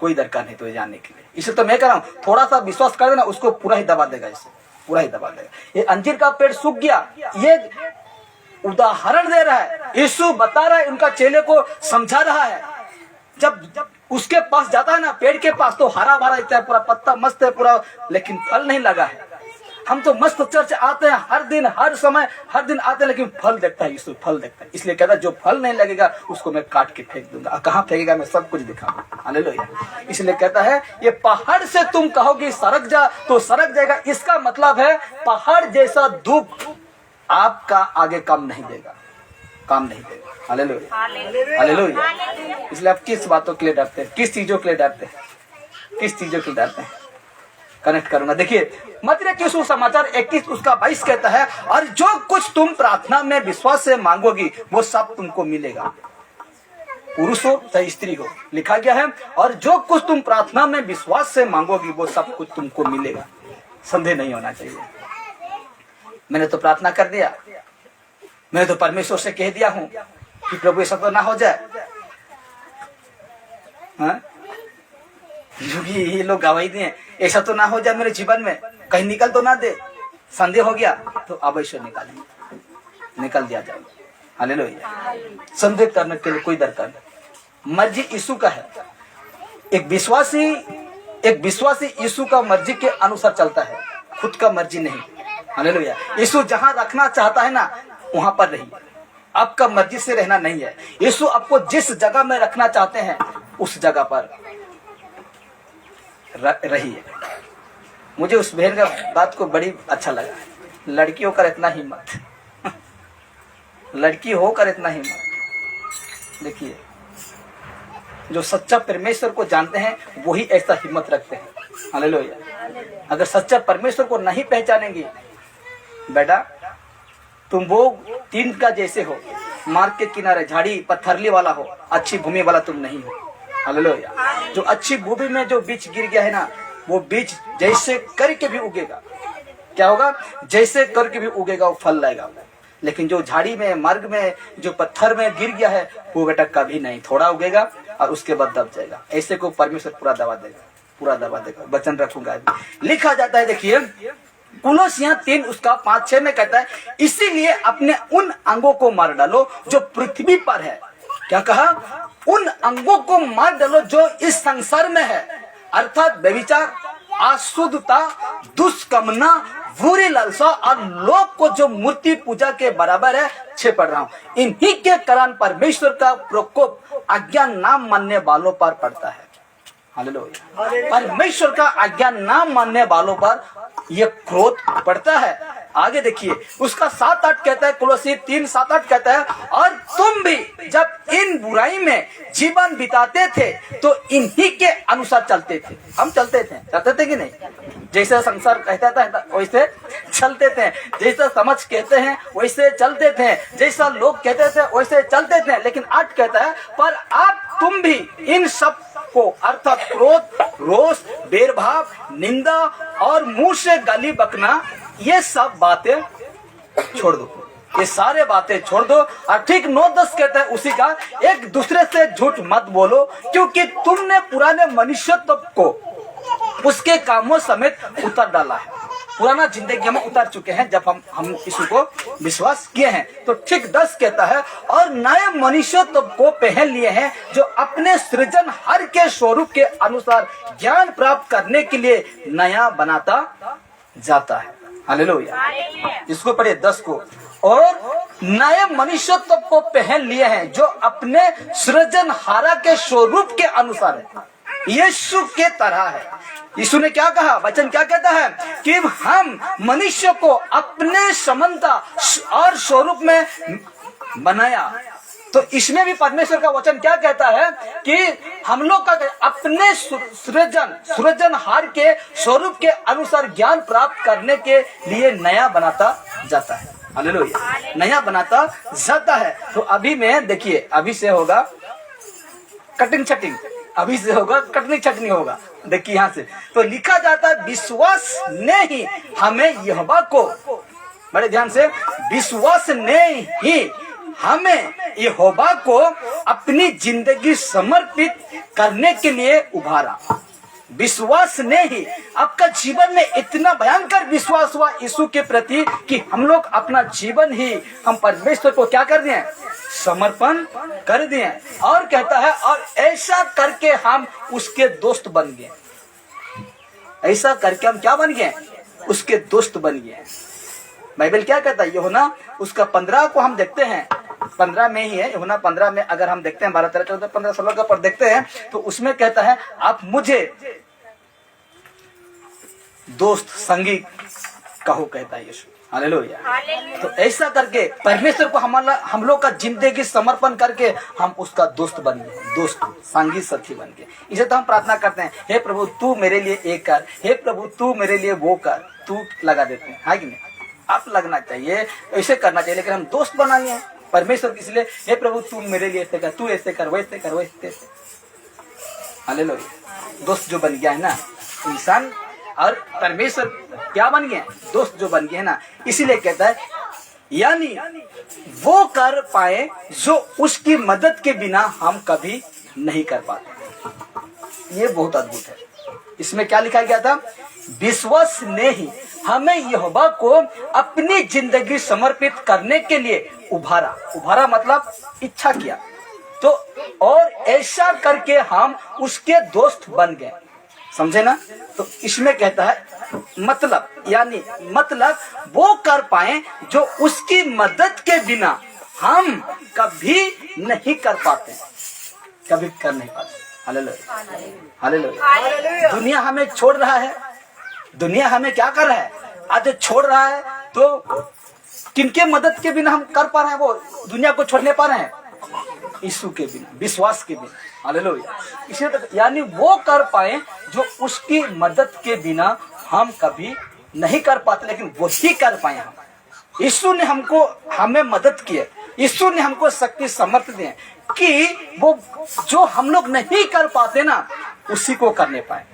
कोई दरकार नहीं तुझे जाने के लिए। इसे तो मैं कह रहा हूँ, थोड़ा सा विश्वास कर देना, उसको पूरा ही दबा देगा, इसे पूरा ही दबा देगा। ये अंजीर का पेड़ सूख गया, ये उदाहरण दे रहा है, यीशु बता रहा है, उनका चेले को समझा रहा है। जब उसके पास जाता है ना, पेड़ के पास, तो हरा भरा इतना पूरा पत्ता मस्त है पूरा, लेकिन फल नहीं लगा है। हम तो मस्त चर्च आते हैं, हर दिन हर समय हर दिन आते हैं, लेकिन फल देखता है यीशु, फल देखता है। इसलिए कहता है जो फल नहीं लगेगा उसको मैं काट के फेंक दूंगा। कहाँ फेंकेगा? मैं सब कुछ दिखाऊंगा। हालेलुया। इसलिए कहता है ये पहाड़ से तुम कहोगे सरक जा, तो सरक जाएगा। इसका मतलब है पहाड़ जैसा दुख आपका आगे काम नहीं देगा, काम नहीं देगा। Hallelujah, hallelujah. इसलिए आप किस बातों के लिए डरते हैं? किस चीजों के लिए डरते हैं? किस चीजों के लिए डरते हैं? कनेक्ट करूंगा। देखिए मत्ती के सुसमाचार 21 उसका 22 कहता है, और जो कुछ तुम प्रार्थना में विश्वास से मांगोगी वो सब तुमको मिलेगा। पुरुष हो चाहे स्त्री हो, लिखा गया है, और जो कुछ तुम प्रार्थना में विश्वास से मांगोगी वो सब कुछ तुमको मिलेगा। संदेह नहीं होना चाहिए। मैंने तो प्रार्थना कर दिया, मैंने तो परमेश्वर से कह दिया हूं कि प्रभु ऐसा तो ना हो जाए, ये लोग गवाही दिए, ऐसा तो ना हो जाए मेरे जीवन में, कहीं निकल तो ना दे। संदेह हो गया तो अवश्य निकल दिया जाए। हालेलुया। संदेह करने के लिए कोई दरकार नहीं, मर्जी यीशु का है। एक विश्वासी यीशु का मर्जी के अनुसार चलता है, खुद का मर्जी नहीं। हालेलुया। यीशु जहां रखना चाहता है ना, वहां पर रहिए, आपका मर्जी से रहना नहीं है। यीशु आपको जिस जगह में रखना चाहते हैं उस जगह पर रहिए। मुझे उस बहन का बात को बड़ी अच्छा लगा, लड़की होकर इतना हिम्मत लड़की होकर इतना हिम्मत। देखिए जो सच्चा परमेश्वर को जानते हैं वही ऐसा हिम्मत रखते हैं। हालेलुया। अगर सच्चा परमेश्वर को नहीं पहचानेंगे बेटा, तुम वो तीन का जैसे हो, मार्ग के किनारे झाड़ी पत्थरली वाला हो, अच्छी भूमि वाला तुम नहीं हो। हालेलुया। जो अच्छी भूमि में जो बीज गिर गया है ना, वो बीज जैसे करके भी उगेगा, क्या होगा? जैसे करके भी उगेगा, वो फल लाएगा। लेकिन जो झाड़ी में, मार्ग में, जो पत्थर में गिर गया है, वो बेटा कभी नहीं, थोड़ा उगेगा और उसके बाद दब जाएगा। ऐसे को परमेश्वर पूरा दबा देगा, पूरा दबा देगा। वचन रखूंगा। लिखा जाता है, देखिए कुलोसियां 3 उसका 5-6 में कहता है, इसीलिए अपने उन अंगों को मार डालो जो पृथ्वी पर है। क्या कहा? उन अंगों को मार डालो जो इस संसार में है, अर्थात व्यभिचार, अशुद्धता, दुष्कामना, बुरी लालसा और लोग को जो मूर्ति पूजा के बराबर है। 6 पढ़ रहा हूँ। इन्हीं के कारण परमेश्वर का प्रकोप आज्ञा ना मानने वालों पर पड़ता है। हालेलुया। परमेश्वर का आज्ञा ना मानने वालों पर यह क्रोध पड़ता है। आगे देखिए उसका 7-8 कहता है, कुलोसी 3:7-8 कहता है, और तुम भी जब इन बुराई में जीवन बिताते थे तो इन्हीं के अनुसार चलते थे। हम चलते थे कि नहीं? जैसे संसार कहता था वैसे चलते थे, जैसा समझ कहते हैं वैसे चलते थे, जैसा लोग कहते थे वैसे चलते थे। लेकिन 8 कहता है, पर आप तुम भी इन सब को, अर्थात क्रोध, रोष, भेदभाव, निंदा और मुंह से गाली बकना, ये सब बातें छोड़ दो। ये सारे बातें छोड़ दो और ठीक 9-10 कहता है उसी का, एक दूसरे से झूठ मत बोलो क्योंकि तुमने पुराने मनुष्यत्व को उसके कामों समेत उतार डाला है। पुराना जिंदगी हम उतार चुके हैं जब हम यीशु को विश्वास किए हैं। तो ठीक 10 कहता है और नए मनुष्यत्व को पहन लिए हैं जो अपने सृजनहार के स्वरूप के अनुसार ज्ञान प्राप्त करने के लिए नया बनाता जाता है। हालेलुया। इसको पढ़िए 10 को, और नए मनुष्यत्व को पहन लिए हैं जो अपने सृजनहारा के स्वरूप के अनुसार है, यीशु के तरह है। यीशु ने क्या कहा, वचन क्या कहता है कि हम मनुष्य को अपने समानता और स्वरूप में बनाया। तो इसमें भी परमेश्वर का वचन क्या कहता है कि हम लोग का अपने सृजनहार के स्वरूप के अनुसार ज्ञान प्राप्त करने के लिए नया बनाता जाता है। हालेलुया, नया बनाता जाता है। तो अभी में देखिए, अभी से होगा कटिंग छटिंग, अभी से होगा कटनी छटनी होगा। देखिए यहाँ से तो लिखा जाता है विश्वास ने ही हमें यहोवा को, बड़े ध्यान से, विश्वास ने ही हमें यहोवा को अपनी जिंदगी समर्पित करने के लिए उभारा। विश्वास ने ही, आपका जीवन में इतना भयंकर विश्वास हुआ यीशु के प्रति कि हम लोग अपना जीवन ही हम परमेश्वर को क्या कर दिए, समर्पण कर दिए। और कहता है और ऐसा करके हम उसके दोस्त बन गए। ऐसा करके हम क्या बन गए, उसके दोस्त बन गए। बाइबल क्या कहता है, यूहन्ना उसका 15 को हम देखते हैं, 15 में ही है, यूहन्ना 15 में अगर हम देखते हैं 12, 13, 14, 15, 16 का पर देखते हैं तो उसमें कहता है आप मुझे दोस्त संगी कहो, कहता है यीशु। हालेलुया। तो ऐसा करके परमेश्वर को हम लोग का जिंदगी समर्पण करके हम उसका दोस्त बन गए, दोस्त संगी साथी बन गए। इसे तो हम प्रार्थना करते हैं, हे प्रभु तू मेरे लिए एक कर, हे प्रभु तू मेरे लिए वो कर, तू लगा देते हैं, है कि नहीं? आप लगना चाहिए, ऐसे करना चाहिए, लेकिन हम दोस्त बना लिए परमेश्वर के, इसलिए हे प्रभु तू मेरे लिए ऐसे कर, तू ऐसे कर, वैसे कर, वैसे। हालेलुया। दोस्त जो बन गया है ना इंसान और परमेश्वर क्या बन गए, दोस्त जो बन गए है ना, इसीलिए कहता है यानी वो कर पाए जो उसकी मदद के बिना हम कभी नहीं कर पाते। ये बहुत अद्भुत है। इसमें क्या लिखा गया था, विश्वास ने ही हमें यहोवा को अपनी जिंदगी समर्पित करने के लिए उभारा। उभारा मतलब इच्छा किया, तो और ऐसा करके हम उसके दोस्त बन गए। समझे ना? तो इसमें कहता है मतलब, यानी मतलब वो कर पाए जो उसकी मदद के बिना हम कभी नहीं कर पाते, कभी कर नहीं पाते। Hallelujah, hallelujah. दुनिया हमें छोड़ रहा है, दुनिया हमें क्या कर रहा है, आज छोड़ रहा है। तो किनके मदद के बिना हम कर पा रहे हैं, वो दुनिया को छोड़ने पा रहे हैं, यीशु के बिना, विश्वास के बिना। हालेलुया। इसलिए तो यानी वो कर पाए जो उसकी मदद के बिना हम कभी नहीं कर पाते, लेकिन वो ही कर पाए हम। यीशु ने हमको, हमें मदद की है, यीशु ने हमको शक्ति सामर्थ्य दिए कि वो जो हम लोग नहीं कर पाते ना, उसी को करने पाए।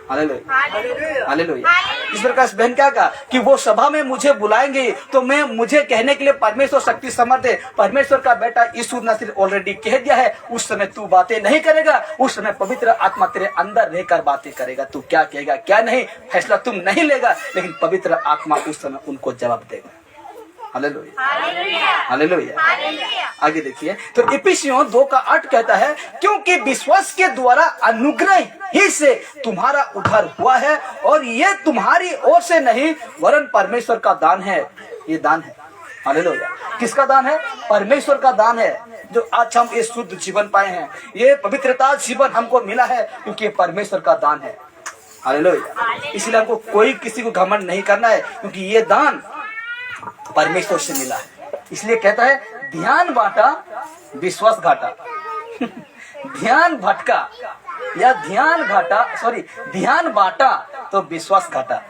Hallelujah, hallelujah. इस प्रकार बहन क्या कहा कि वो सभा में मुझे बुलाएंगे तो मैं, मुझे कहने के लिए परमेश्वर शक्ति समर्थ है। परमेश्वर का बेटा यीशु मसीह ऑलरेडी कह दिया है, उस समय तू बातें नहीं करेगा, उस समय पवित्र आत्मा तेरे अंदर रहकर बातें करेगा। तू क्या कहेगा क्या नहीं, फैसला तुम नहीं लेगा, लेकिन पवित्र आत्मा उस समय उनको जवाब देगा। Hallelujah, hallelujah. आगे देखिए, तो इफिसियों 2:8 कहता है क्योंकि विश्वास के द्वारा अनुग्रह ही से तुम्हारा उद्धार हुआ है, और ये तुम्हारी ओर से नहीं वरन परमेश्वर का दान है। ये दान है। हालेलुया। किसका दान है? परमेश्वर का दान है। जो आज हम ये शुद्ध जीवन पाए हैं, ये पवित्रता जीवन हमको मिला है, क्योंकि ये परमेश्वर का दान है। हालेलुया। इसलिए हमको कोई किसी को घमंड नहीं करना है, क्योंकि ये दान परमेश्वर से मिला है। इसलिए कहता है ध्यान बांटा विश्वास घाटा। ध्यान भटका या ध्यान घाटा, सॉरी ध्यान बांटा तो विश्वास घाटा।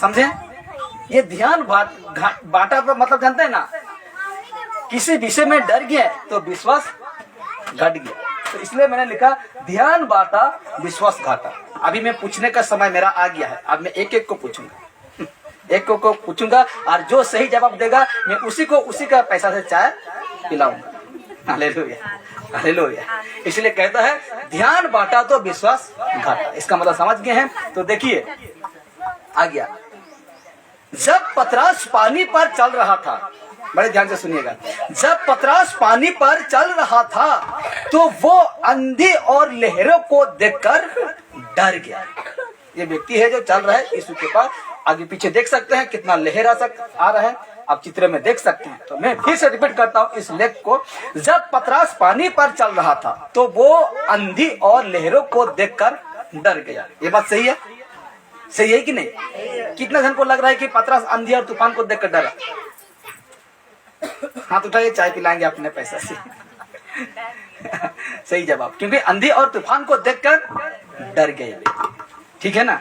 समझे? ये ध्यान बांटा तो मतलब जानते हैं ना, किसी विषय में डर गया तो विश्वास घट गया। तो इसलिए मैंने लिखा ध्यान बांटा विश्वास घाटा। अभी मैं पूछने का समय मेरा आ गया है, अब मैं एक एक को पूछूंगा। एक को पूछूंगा और जो सही जवाब देगा मैं उसी को उसी का पैसा से चाय पिलाऊंगा। Hallelujah, hallelujah. इसलिए कहता है ध्यान बांटा तो विश्वास घाटा। इसका मतलब समझ गए हैं? तो देखिए आ गया। जब पतरस पानी पर चल रहा था, बड़े ध्यान से सुनिएगा, जब पतरस पानी पर चल रहा था तो वो आंधी और लहरों को देखकर डर गया। ये व्यक्ति है जो चल रहा है यीशु के पास, आगे पीछे देख सकते हैं कितना लहर आ रहा है, आप चित्र में देख सकते हैं। तो मैं फिर से रिपीट करता हूँ इस लेख को। जब पतरस पानी पर चल रहा था तो वो आंधी और लहरों को देखकर डर गया। ये बात सही है? सही है कि नहीं? कितना जन को लग रहा है कि पतरस आंधी और तूफान को देखकर डरा? हाथ उठाइए, चाय पिलाएंगे अपने पैसा से। सही जवाब, क्योंकि आंधी और तूफान को देखकर डर गए। ठीक है ना?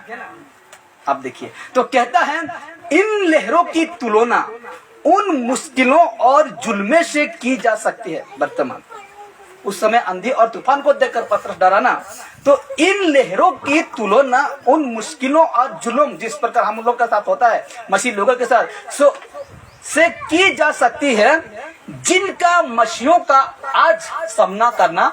अब देखिए, तो कहता है इन लहरों की तुलना उन मुश्किलों और जुल्मे से की जा सकती है। वर्तमान उस समय आंधी और तूफान को देखकर पतरस डरा ना, तो इन लहरों की तुलना उन मुश्किलों और जुल्म जिस प्रकार हम लोग के साथ होता है, मसीह लोगों के साथ, से की जा सकती है, जिनका मसीहों का आज सामना करना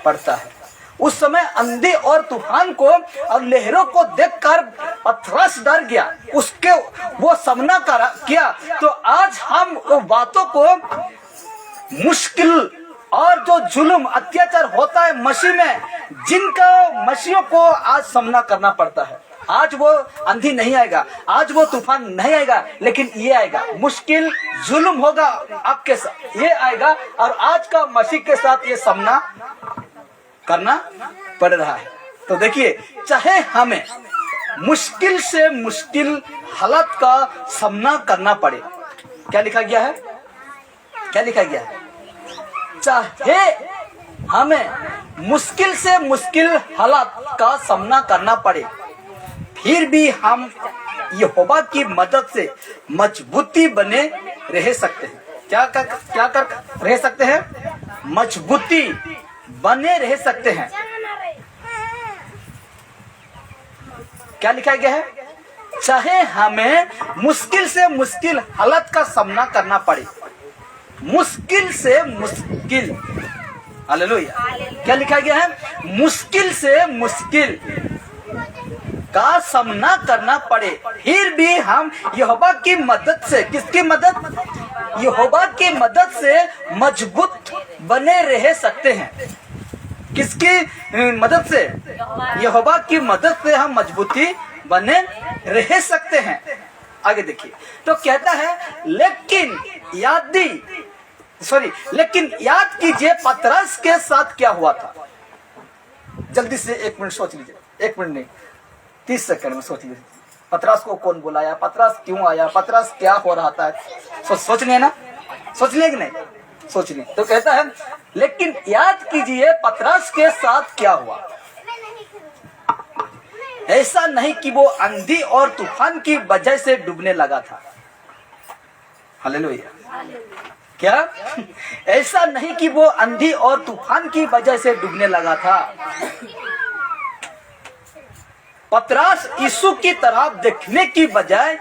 पड़ता है। उस समय आंधी और तूफान को और लहरों को देखकर पतरस डर गया, उसके वो सामना किया। तो आज हम वो बातों को, मुश्किल और जो जुल्म अत्याचार होता है मसीह में, जिनका मसीहों को आज सामना करना पड़ता है, आज वो आंधी नहीं आएगा, आज वो तूफान नहीं आएगा, लेकिन ये आएगा, मुश्किल जुल्म होगा आपके साथ, ये आएगा। और आज का मसीह के साथ ये सामना करना पड़ रहा है। तो देखिए, चाहे हमें मुश्किल से मुश्किल हालत का सामना करना पड़े, क्या लिखा गया है? क्या लिखा गया है? चाहे हमें मुश्किल से मुश्किल हालत का सामना करना पड़े, फिर भी हम यहोवा की मदद से मजबूती बने रह सकते हैं। क्या कर रह सकते हैं? मजबूती बने रह सकते हैं। क्या लिखा गया है? चाहे हमें मुश्किल से मुश्किल हालत का सामना करना पड़े, मुश्किल से मुश्किल, हालेलुया, क्या लिखा गया है? मुश्किल से मुश्किल का सामना करना पड़े, फिर भी हम यहोवा की मदद से, किसकी मदद? यहोवा की मदद से मजबूत बने रह सकते हैं। किसकी मदद से? यहोवा की मदद से हम मजबूती बने रह सकते हैं। आगे देखिए, तो कहता है लेकिन याद कीजिए पतरस के साथ क्या हुआ था। जल्दी से 1 मिनट सोच लीजिए, 1 मिनट नहीं 30 सेकंड में सोच लीजिए। पतरस को कौन बुलाया? पतरस क्यों आया? पतरस क्या हो रहा था? सोच लिया ना? सोच लिया कि नहीं? सोच लिया। तो कहता है लेकिन याद कीजिए पतरस के साथ क्या हुआ। ऐसा नहीं कि वो आंधी और तूफान की वजह से डूबने लगा था। हालेलुया। क्या? ऐसा नहीं कि वो आंधी और तूफान की वजह से डूबने लगा था। पतरस यीशु की तरफ देखने की बजाय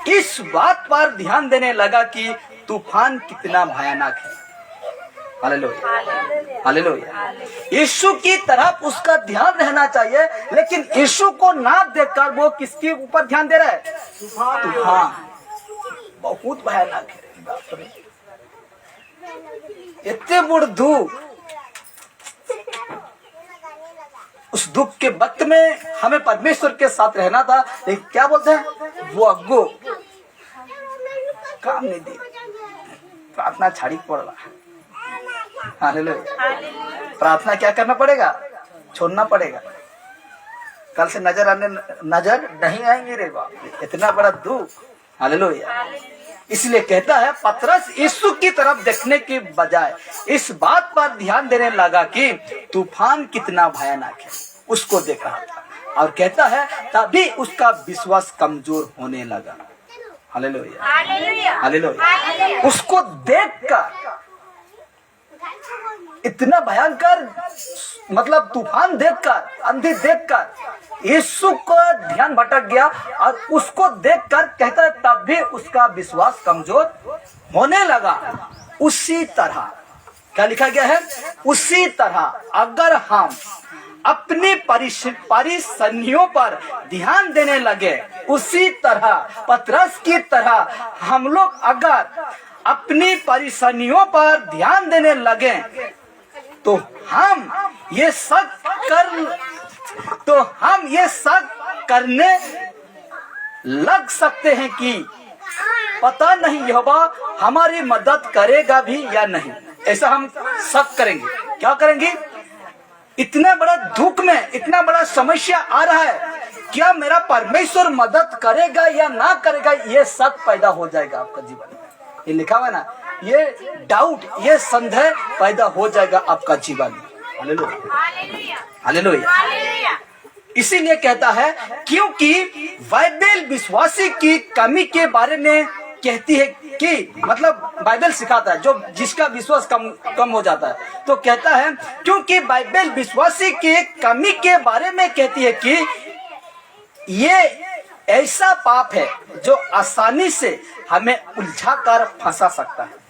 इस बात पर ध्यान देने लगा कि तूफान कितना भयानक है। Hallelujah, hallelujah. यीशु की तरफ उसका ध्यान रहना चाहिए, लेकिन यीशु को ना देखकर वो किसके ऊपर ध्यान दे रहा है? तूफान बहुत भयानक है। इतने बुढ़ धूप, उस दुख के वक्त में हमें परमेश्वर के साथ रहना था, लेकिन क्या बोलते हैं? वो अग्गो काम नहीं दी, प्रार्थना छाड़ी पड़ रहा है। हालेलुया। प्रार्थना क्या करना पड़ेगा? छोड़ना पड़ेगा। कल से नजर नहीं आएंगे रे बाप, इतना बड़ा दुख। हालेलुया। इसलिए कहता है पतरस यीशु की तरफ देखने के बजाय इस बात पर ध्यान देने लगा कि तूफान कितना भयानक है, उसको देख रहा था। और कहता है तभी उसका विश्वास कमजोर होने लगा। Hallelujah, hallelujah. उसको देखकर इतना भयंकर मतलब तूफान देखकर, अंधी देखकर यीशु को ध्यान भटक गया और उसको देखकर कहता है तब भी उसका विश्वास कमजोर होने लगा। उसी तरह क्या लिखा गया है, उसी तरह अगर हम अपनी परेशानियों पर ध्यान देने लगे, उसी तरह पतरस की तरह हम लोग अगर अपनी परेशानियों पर ध्यान देने लगे तो हम ये शक करने लग सकते हैं कि पता नहीं यहोवा हमारी मदद करेगा भी या नहीं। ऐसा हम शक करेंगे। क्या करेंगे? इतना बड़ा दुख में, इतना बड़ा समस्या आ रहा है, क्या मेरा परमेश्वर मदद करेगा या ना करेगा, ये शक पैदा हो जाएगा आपका जीवन में। ये लिखा हुआ ना, ये डाउट, ये संदेह पैदा हो जाएगा आपका जीवन में। Hallelujah, hallelujah. इसीलिए कहता है क्योंकि बाइबल विश्वासी की कमी के बारे में कहती है कि मतलब बाइबल सिखाता है जो जिसका विश्वास कम हो जाता है, तो कहता है क्योंकि बाइबल विश्वासी की कमी के बारे में कहती है कि ये ऐसा पाप है जो आसानी से हमें उलझा कर फंसा सकता है।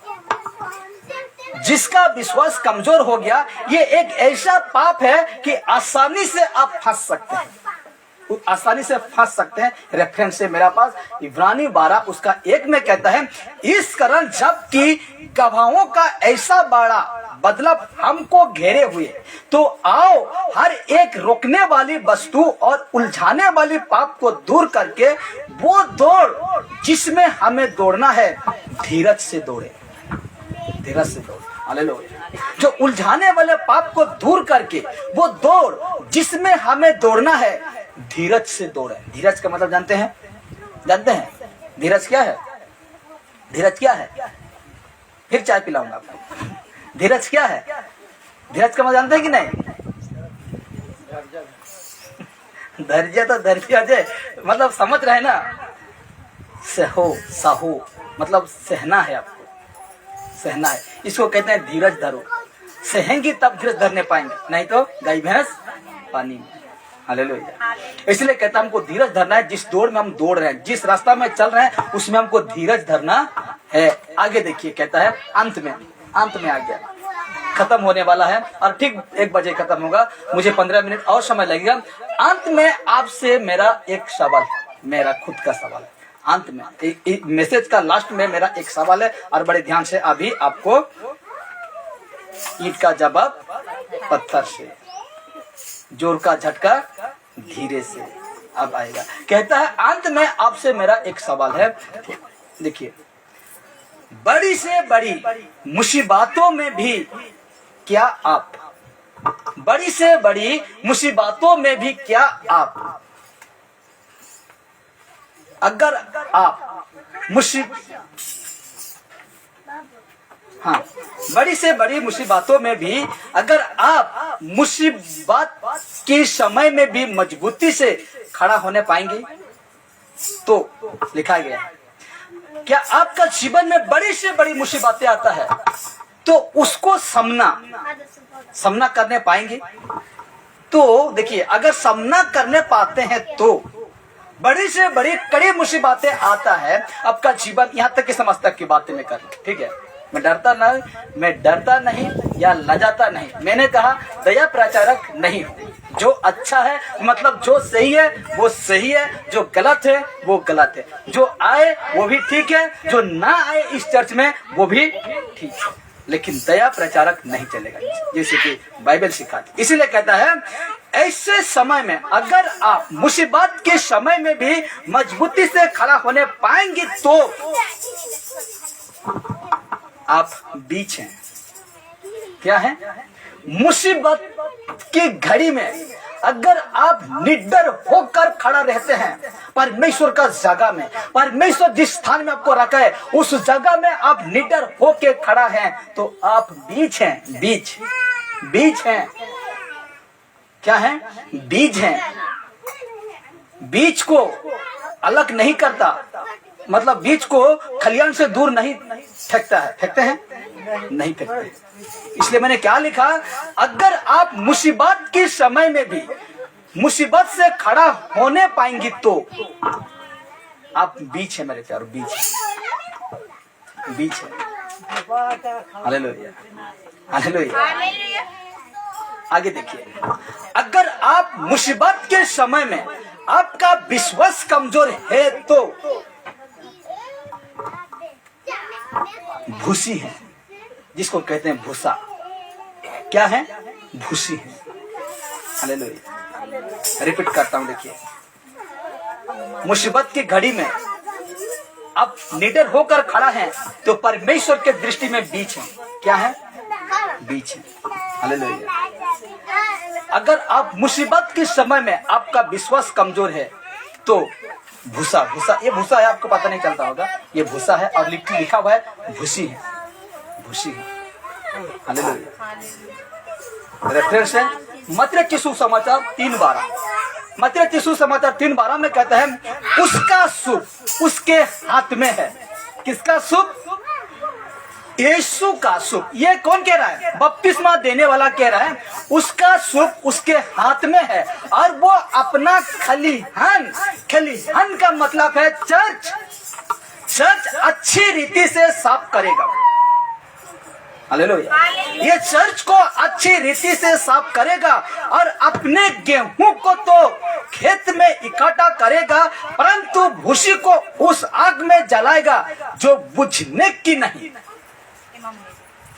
जिसका विश्वास कमजोर हो गया, ये एक ऐसा पाप है कि आसानी से आप फंस सकते हैं, आसानी से फंस सकते हैं। रेफरेंस है मेरा पास इब्रानी 12 उसका 1 में कहता है इस कारण जबकि गवाहों का ऐसा बड़ा बदलाव हमको घेरे हुए, तो आओ हर एक रोकने वाली वस्तु और उलझाने वाली पाप को दूर करके वो दौड़ जिसमें हमें दौड़ना है, धीरज से दौड़े, धीरज से दौड़े। हालेलुया। जो उलझाने वाले पाप को दूर करके वो दौड़ जिसमें हमें दौड़ना है, धीरज से दौड़े। धीरज का मतलब जानते हैं? जानते हैं धीरज क्या है? धीरज क्या है? फिर चाय पिलाऊंगा आपको। धीरज क्या है? धीरज का मतलब जानते हैं कि नहीं? धैर्य तो धैर्य मतलब समझ रहे ना, सहो साहो मतलब सहना है, आपको सहना है। इसको कहते हैं धीरज धरो। सहेंगी तब धीरज धरने पाएंगे, नहीं तो गाय भैंस पानी में। हालेलुया। इसलिए कहता है हमको धीरज धरना है। जिस दौड़ में हम दौड़ रहे हैं, जिस रास्ता में चल रहे हैं, उसमें हमको धीरज धरना है। आगे देखिए कहता है अंत में आ गया, खत्म होने वाला है और ठीक 1 बजे खत्म होगा। मुझे 15 मिनट और समय लगेगा। अंत में आपसे मेरा एक सवाल, मेरा खुद का सवाल है। अंत में मैसेज का लास्ट में मेरा एक सवाल है और बड़े ध्यान से अभी आपको ईंट का जवाब पत्थर से, जोर का झटका धीरे से अब आएगा। कहता है अंत में आपसे मेरा एक सवाल है। देखिए, बड़ी से बड़ी मुसीबतों में भी क्या आप, बड़ी से बड़ी मुसीबतों में भी क्या आप, अगर आप बड़ी से बड़ी मुसीबतों में भी अगर आप मुसीबत के समय में भी मजबूती से खड़ा होने पाएंगे, तो लिखा गया क्या आपका जीवन में बड़ी से बड़ी मुसीबतें आता है तो उसको सामना करने पाएंगे? तो देखिए, अगर सामना करने पाते हैं तो बड़ी से बड़ी कड़ी मुसीबतें आता है आपका जीवन, यहाँ तक कि समझ तक की बातें मैं कर, ठीक है। मैं डरता नहीं या लजाता नहीं। मैंने कहा दया प्रचारक नहीं हूँ। जो अच्छा है मतलब जो सही है वो सही है, जो गलत है वो गलत है, जो आए वो भी ठीक है, जो ना आए इस चर्च में वो भी ठीक है, लेकिन दया प्रचारक नहीं चलेगा, जैसे कि बाइबल सिखाती। इसीलिए कहता है ऐसे समय में अगर आप मुसीबत के समय में भी मजबूती से खड़ा होने पाएंगे तो आप बीच हैं। क्या है? मुसीबत की घड़ी में अगर आप निडर होकर खड़ा रहते हैं परमेश्वर का जगह में, परमेश्वर जिस स्थान में आपको रखा है उस जगह में आप निडर होकर खड़ा हैं, तो आप बीच हैं। बीज हैं। क्या है? बीज हैं। बीज को अलग नहीं करता, मतलब बीज को खलियान से दूर नहीं फेंकता है। फेंकते हैं? नहीं फेंकते। इसलिए मैंने क्या लिखा, अगर आप मुसीबत के समय में भी मुसीबत से खड़ा होने पाएंगी तो आप बीच है मेरे प्यारो, बीच है, बीच है। Hallelujah, hallelujah. आगे देखिए, अगर आप मुसीबत के समय में आपका विश्वास कमजोर है तो भूसी है, जिसको कहते हैं भूसा। क्या है? भूसी है। हालेलुया। रिपीट करता हूं, देखिए, मुसीबत की घड़ी में आप निडर होकर खड़ा है तो परमेश्वर के दृष्टि में बीच है। क्या है? बीच है। हालेलुया। अगर आप मुसीबत के समय में आपका विश्वास कमजोर है तो भूसा, भूसा, ये भूसा है, आपको पता नहीं चलता होगा, ये भूसा है और लिखा हुआ है भूसी है, भूसी है। हालेलुया। रेफरेंस है मत्ती सुसमाचार 3:12। मत्ती सुसमाचार 3:12 में कहता है, उसका सुख उसके हाथ में है। किसका सुख? यीशु का सुख। ये कौन कह रहा है? बपतिस्मा देने वाला कह रहा है, उसका सुख उसके हाथ में है और वो अपना खलिहान, खलिहान का मतलब है चर्च, चर्च अच्छी रीति से साफ करेगा। हालेलुया। ये चर्च को अच्छी रीति से साफ करेगा और अपने गेहूं को तो खेत में इकट्ठा करेगा, परंतु भूसी को उस आग में जलाएगा जो बुझने की नहीं।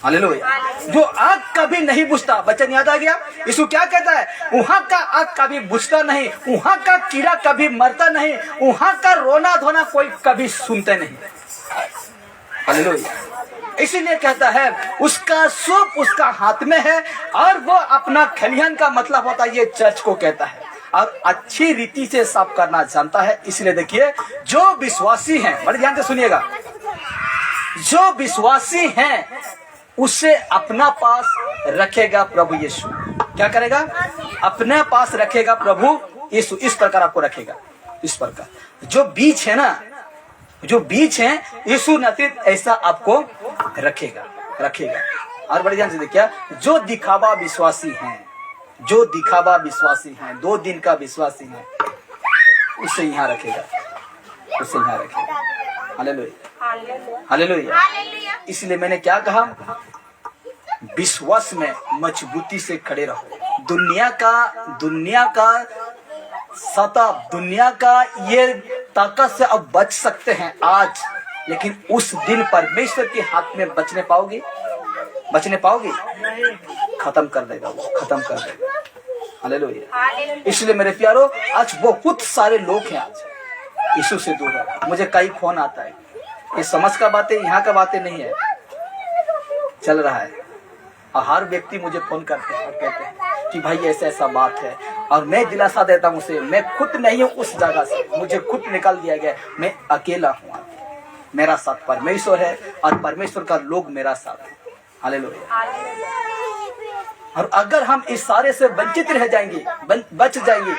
हालेलुया। जो आग कभी नहीं बुझता। वचन याद आ गया? यीशु क्या कहता है? वहां का आग कभी बुझता नहीं, वहां का कीड़ा कभी मरता नहीं, वहां का रोना धोना कोई कभी सुनते नहीं। हालेलुया। इसीलिए कहता है उसका सुख उसका हाथ में है और वो अपना खलिहान का मतलब होता है, ये चर्च को कहता है और अच्छी रीति से साफ करना जानता है। इसलिए देखिए, जो विश्वासी हैं, बड़े ध्यान से सुनिएगा, जो विश्वासी हैं उसे अपना पास रखेगा प्रभु यीशु। क्या करेगा? अपने पास रखेगा प्रभु यीशु। इस प्रकार आपको रखेगा, इस प्रकार। जो बीच है ना, जो बीच है, यीशु नतीत ऐसा आपको रखेगा, रखेगा। और बड़े ध्यान से देखिए, जो दिखावा विश्वासी हैं, जो दिखावा विश्वासी हैं, 2 दिन का विश्वासी है, उसे यहाँ रखेगा, उसे यहाँ रखेगा। Hallelujah, hallelujah. इसलिए मैंने क्या कहा, विश्वास में मजबूती से खड़े रहो। दुनिया का सता, दुनिया का ये ताकत से अब बच सकते हैं आज, लेकिन उस दिन परमेश्वर के हाथ में बचने पाओगे? बचने पाओगे? खत्म कर देगा वो, खत्म कर देगा। हालेलुया। इसलिए मेरे प्यारो, आज बहुत सारे लोग हैं आज यीशु से दूर है। मुझे कई फोन आता है, ये समझ का बातें, यहाँ का बातें नहीं है, चल रहा है। और हर व्यक्ति मुझे फोन करते हैं और कहते हैं कि भाई ऐसा ऐसा बात है, और मैं दिलासा देता हूँ उसे, मैं खुद नहीं हूँ उस जगह से, मुझे खुद निकाल दिया गया, मैं अकेला हूँ, मेरा साथ परमेश्वर है और परमेश्वर का लोग मेरा साथ है। हालेलुया। और अगर हम इस सारे से वंचित रह जाएंगे, बच जाएंगे,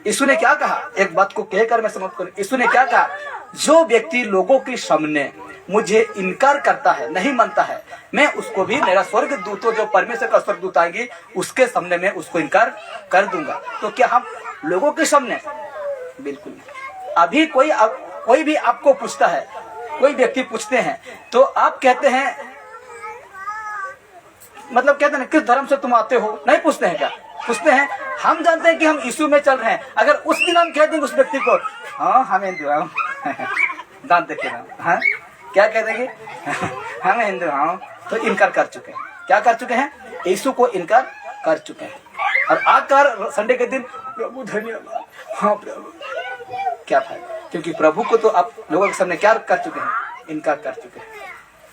यीशु ने क्या कहा? एक बात को कहकर मैं समाप्त करूं। यीशु ने क्या कहा? जो व्यक्ति लोगों के सामने मुझे इनकार करता है, नहीं मानता है, मैं उसको भी, मेरा स्वर्ग दूतों, जो परमेश्वर का स्वर्ग दूत आएंगे, उसके सामने मैं उसको इनकार कर दूंगा। तो क्या हम लोगों के सामने? बिल्कुल नहीं। अभी कोई भी आपको पूछता है, कोई व्यक्ति पूछते हैं तो आप कहते हैं, मतलब कहते हैं किस धर्म से तुम आते हो? नहीं पूछते हैं। क्या पूछते हैं? हम जानते हैं कि हम यीशु में चल रहे हैं। अगर उस दिन हम कह देंगे उस व्यक्ति को, हाँ हम हिंदू हैं, दांत देखे ना, हाँ क्या कह देंगे? हम हिंदू हाँ, तो इनकार कर चुके हैं। क्या कर चुके हैं? यीशु को इनकार कर चुके हैं। और आकर संडे के दिन प्रभु धन्यवाद, हाँ प्रभु, क्या फायदा? क्योंकि प्रभु को तो आप लोगों के सामने क्या कर चुके हैं? इनकार कर चुके हैं।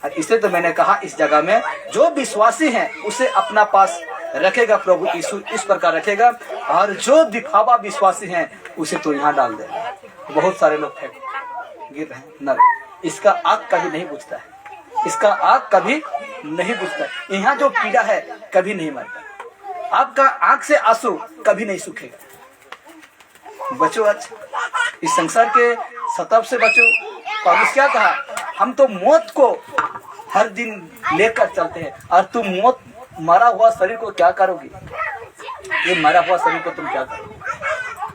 और इसलिए तो मैंने कहा इस जगह में जो विश्वासी हैं उसे अपना पास रखेगा प्रभु यीशु, इस प्रकार रखेगा। और जो दिखावा विश्वासी हैं उसे तो यहाँ डाल देगा। बहुत सारे लोग गिर रहे हैं नर, इसका आग कभी नहीं बुझता है, इसका आग कभी नहीं बुझता है। यहाँ जो कीड़ा है कभी नहीं मरता, आपका आंख से आंसू कभी नहीं सूखेगा। बचो आज इस संसार के सताव से बचो। पौलुस क्या कहा? हम तो मौत को हर दिन लेकर चलते हैं, और तुम मरा हुआ शरीर को क्या करोगे? ये मरा हुआ शरीर को तुम क्या करोगे?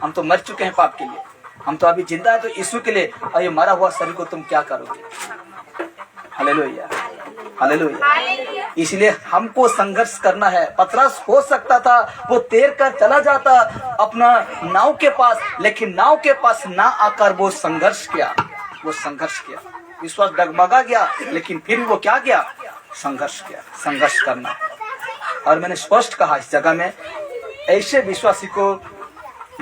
हम तो मर चुके हैं पाप के लिए, हम तो अभी जिंदा है तो यीशु के लिए, और ये मरा हुआ शरीर को तुम क्या करोगे? Hallelujah, hallelujah. इसलिए हमको संघर्ष करना है। पतरस हो सकता था वो तैर कर चला जाता अपना नाव के पास, लेकिन नाव के पास ना आकर वो संघर्ष किया, वो संघर्ष किया। विश्वास डगमगा गया, लेकिन फिर वो क्या किया? संघर्ष किया। संघर्ष करना है। और मैंने स्पष्ट कहा इस जगह में, ऐसे विश्वासी को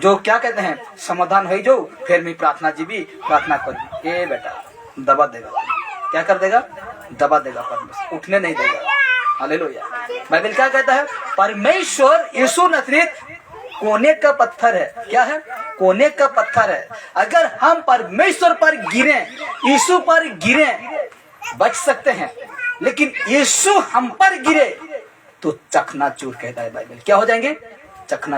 जो क्या कहते हैं, समाधान हो जो फिर मैं प्रार्थना जीवी प्रार्थना करूँ, ये बेटा दबा देगा। क्या कर देगा? दबा देगा परमेश्वर, उठने नहीं देगा। हालेलुया। बाइबल क्या कहता है? परमेश्वर यीशु नसरीत कोने का पत्थर है। क्या है? कोने का पत्थर है। अगर हम परमेश्वर पर गिरे, यीशु पर गिरे, बच सकते हैं, लेकिन यीशु हम पर गिरे तो चकनाचूर कहता है बाइबल। क्या हो जाएंगे? चकना